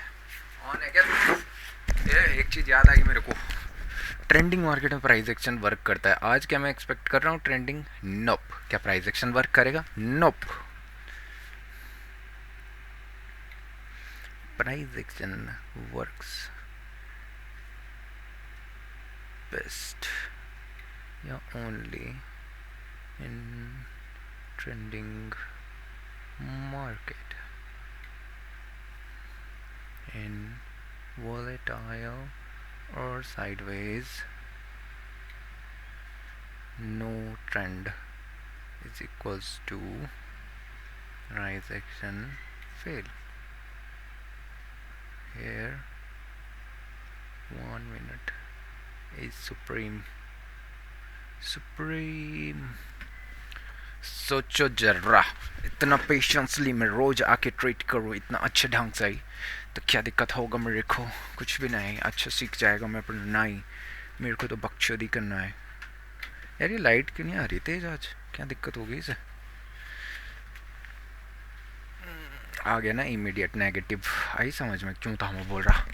ऑन है क्या? ये एक चीज़ याद आ गई मेरे को, ट्रेंडिंग मार्केट में प्राइस एक्शन वर्क करता है। आज क्या मैं एक्सपेक्ट कर रहा हूँ ट्रेंडिंग? नोप। क्या प्राइस एक्शन वर्क करेगा? नोप। प्राइस एक्शन वर्क्स बेस्ट या only in trending market, in volatile or sideways, no trend is equals to rise action fail. Here 1 minute is supreme. सोचो जरा, इतना पेशेंसली मैं रोज आके ट्रीट करूँ इतना अच्छे ढंग से, तो क्या दिक्कत होगा मेरे को? कुछ भी नहीं, अच्छा सीख जाएगा मैं, पर नहीं, मेरे को तो बकचोदी करना है। यार ये लाइट क्यों नहीं आ रही तेज आज? क्या दिक्कत हो गई इसे? आ गया ना इमीडिएट नेगेटिव, आई समझ में क्यों था मैं बोल रहा।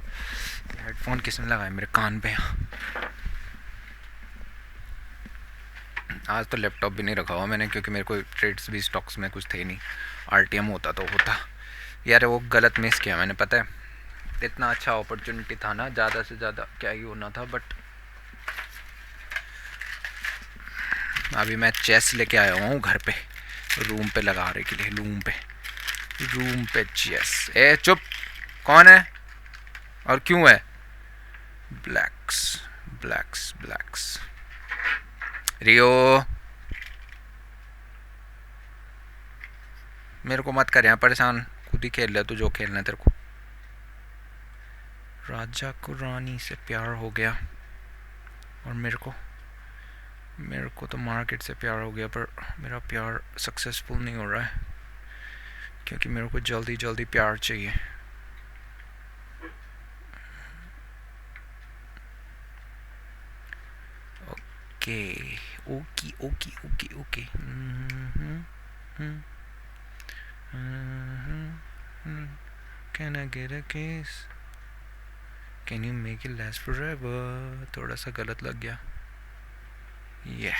हेडफोन किसने लगाया मेरे कान पे? आज तो लैपटॉप भी नहीं रखा हुआ मैंने, क्योंकि मेरे को ट्रेड्स भी स्टॉक्स में कुछ थे नहीं। आरटीएम होता तो होता यार, वो गलत मिस किया मैंने, पता है। इतना अच्छा अपॉर्चुनिटी था ना, ज़्यादा से ज़्यादा क्या ही होना था, बट अभी मैं चेस लेके आया हुआ हूँ घर पे, रूम पे लगाने के लिए, रूम पे चेस। ए चुप, कौन है और क्यों है? Blacks blacks blacks. रियो, मेरे को मत कर यहाँ परेशान, खुद ही खेल ले तू जो खेलना है तेरे को। राजा को रानी से प्यार हो गया और मेरे को तो मार्केट से प्यार हो गया, पर मेरा प्यार सक्सेसफुल नहीं हो रहा है क्योंकि मेरे को जल्दी जल्दी प्यार चाहिए। Okay okay okay okay okay. Can I get a kiss? Can you make it last forever? थोड़ा सा गलत लग गया। Yeah.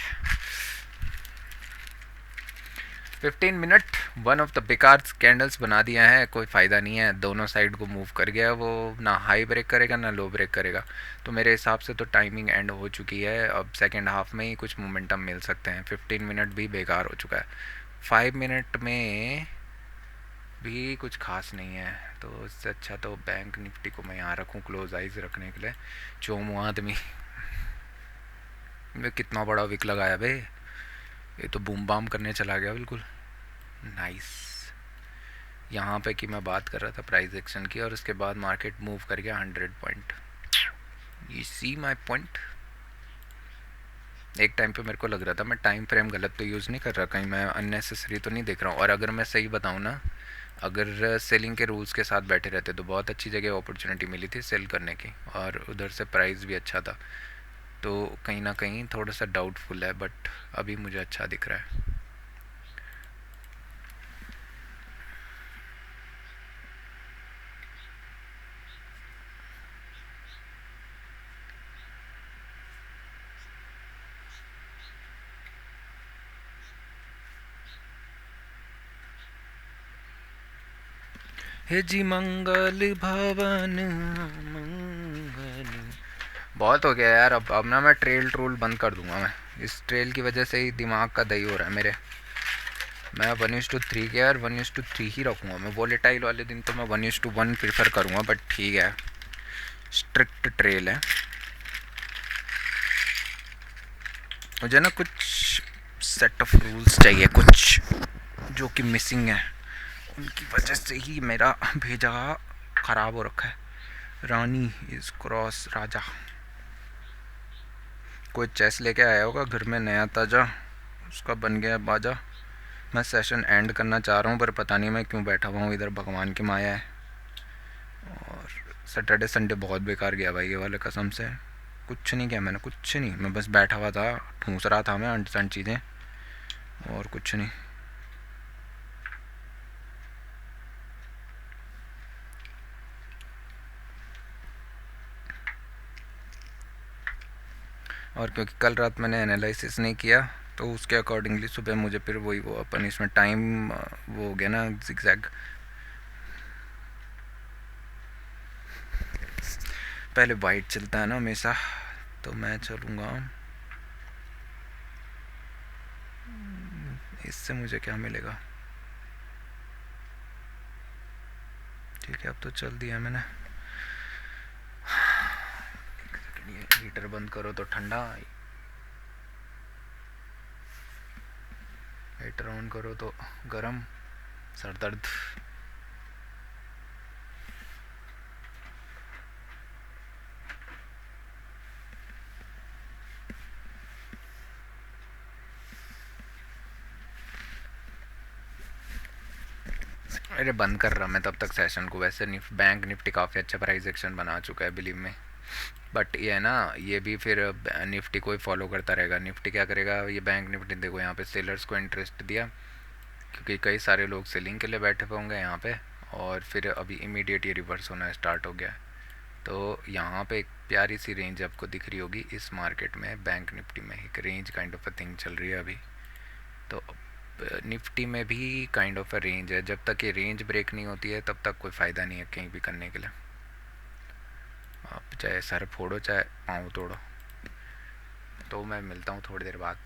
15 minute, one of the बेकार कैंडल्स बना दिया है, कोई फ़ायदा नहीं है, दोनों साइड को मूव कर गया वो, ना हाई ब्रेक करेगा ना लो ब्रेक करेगा। तो मेरे हिसाब से तो टाइमिंग एंड हो चुकी है, अब सेकेंड हाफ में ही कुछ मोमेंटम मिल सकते हैं। 15 मिनट भी बेकार हो चुका है, 5 मिनट में भी कुछ खास नहीं है। तो इससे अच्छा तो बैंक निफ्टी को मैं यहाँ रखूँ क्लोज आइज रखने के लिए। चोमू आदमी कितना बड़ा विक लगाया भाई, ये तो बूम बाम करने चला गया बिल्कुल। नाइस। यहाँ पे कि मैं बात कर रहा था प्राइस एक्शन की और उसके बाद मार्केट मूव कर गया 100 point. You see my point. एक टाइम पे मेरे को लग रहा था मैं टाइम फ्रेम गलत तो यूज़ नहीं कर रहा, कहीं मैं अननेसेसरी तो नहीं देख रहा हूँ। और अगर मैं सही बताऊँ ना, अगर सेलिंग के रूल्स के साथ बैठे रहते तो बहुत अच्छी जगह अपॉर्चुनिटी मिली थी सेल करने की, और उधर से प्राइस भी अच्छा था। तो कहीं ना कहीं थोड़ा सा डाउटफुल है, बट अभी मुझे अच्छा दिख रहा है। हे जी मंगल भवन मंगल। बहुत हो गया यार, अब ना मैं ट्रेल ट्रोल बंद कर दूंगा। मैं इस ट्रेल की वजह से ही दिमाग का दही हो रहा है मेरे। मैं 1:3 के यार 1:3 ही रखूँगा मैं। वॉलेटाइल वाले दिन तो मैं 1:1 प्रीफर करूँगा, बट ठीक है, स्ट्रिक्ट ट्रेल है। मुझे ना कुछ सेट ऑफ रूल्स चाहिए, कुछ जो कि मिसिंग है, उनकी वजह से ही मेरा भेजा ख़राब हो रखा है। रानी इज क्रॉस राजा। कोई चेस लेके आया होगा घर में नया ताज़ा, उसका बन गया बाजा। मैं सेशन एंड करना चाह रहा हूँ, पर पता नहीं मैं क्यों बैठा हुआ हूँ इधर, भगवान की माया है। और सैटरडे संडे बहुत बेकार गया भाई ये वाले, कसम से कुछ नहीं किया मैंने, कुछ नहीं। मैं बस बैठा हुआ था, ठूंस रहा था मैं अंट चीज़ें, और कुछ नहीं। और क्योंकि कल रात मैंने एनालिसिस नहीं किया, तो उसके अकॉर्डिंगली सुबह मुझे फिर वही वो अपन इसमें टाइम वो हो गया ना जिगजैग। पहले वाइट चलता है ना हमेशा, तो मैं चलूँगा। इससे मुझे क्या मिलेगा? ठीक है, अब तो चल दिया मैंने। हीटर बंद करो तो ठंडा, हीटर ऑन करो तो गरम, सर दर्द। अरे बंद कर रहा मैं तब तक सेशन को। वैसे बैंक निफ्टी काफ़ी अच्छा प्राइस एक्शन बना चुका है बिलीव में, बट ये है ना, ये भी फिर निफ्टी को ही फॉलो करता रहेगा। निफ्टी क्या करेगा, ये बैंक निफ्टी देखो यहाँ पे सेलर्स को इंटरेस्ट दिया, क्योंकि कई सारे लोग सेलिंग के लिए बैठे हुए होंगे यहाँ पे, और फिर अभी इमीडिएट ये रिवर्स होना स्टार्ट हो गया है। तो यहाँ पे एक प्यारी सी रेंज आपको दिख रही होगी इस मार्केट में, बैंक निफ्टी में एक range kind of a thing चल रही है अभी। तो निफ्टी में भी काइंड ऑफ अ रेंज है, जब तक ये रेंज ब्रेक नहीं होती है तब तक कोई फ़ायदा नहीं है कहीं भी करने के लिए। आप चाहे सर फोड़ो चाहे पाँव तोड़ो। तो मैं मिलता हूँ थोड़ी देर बाद।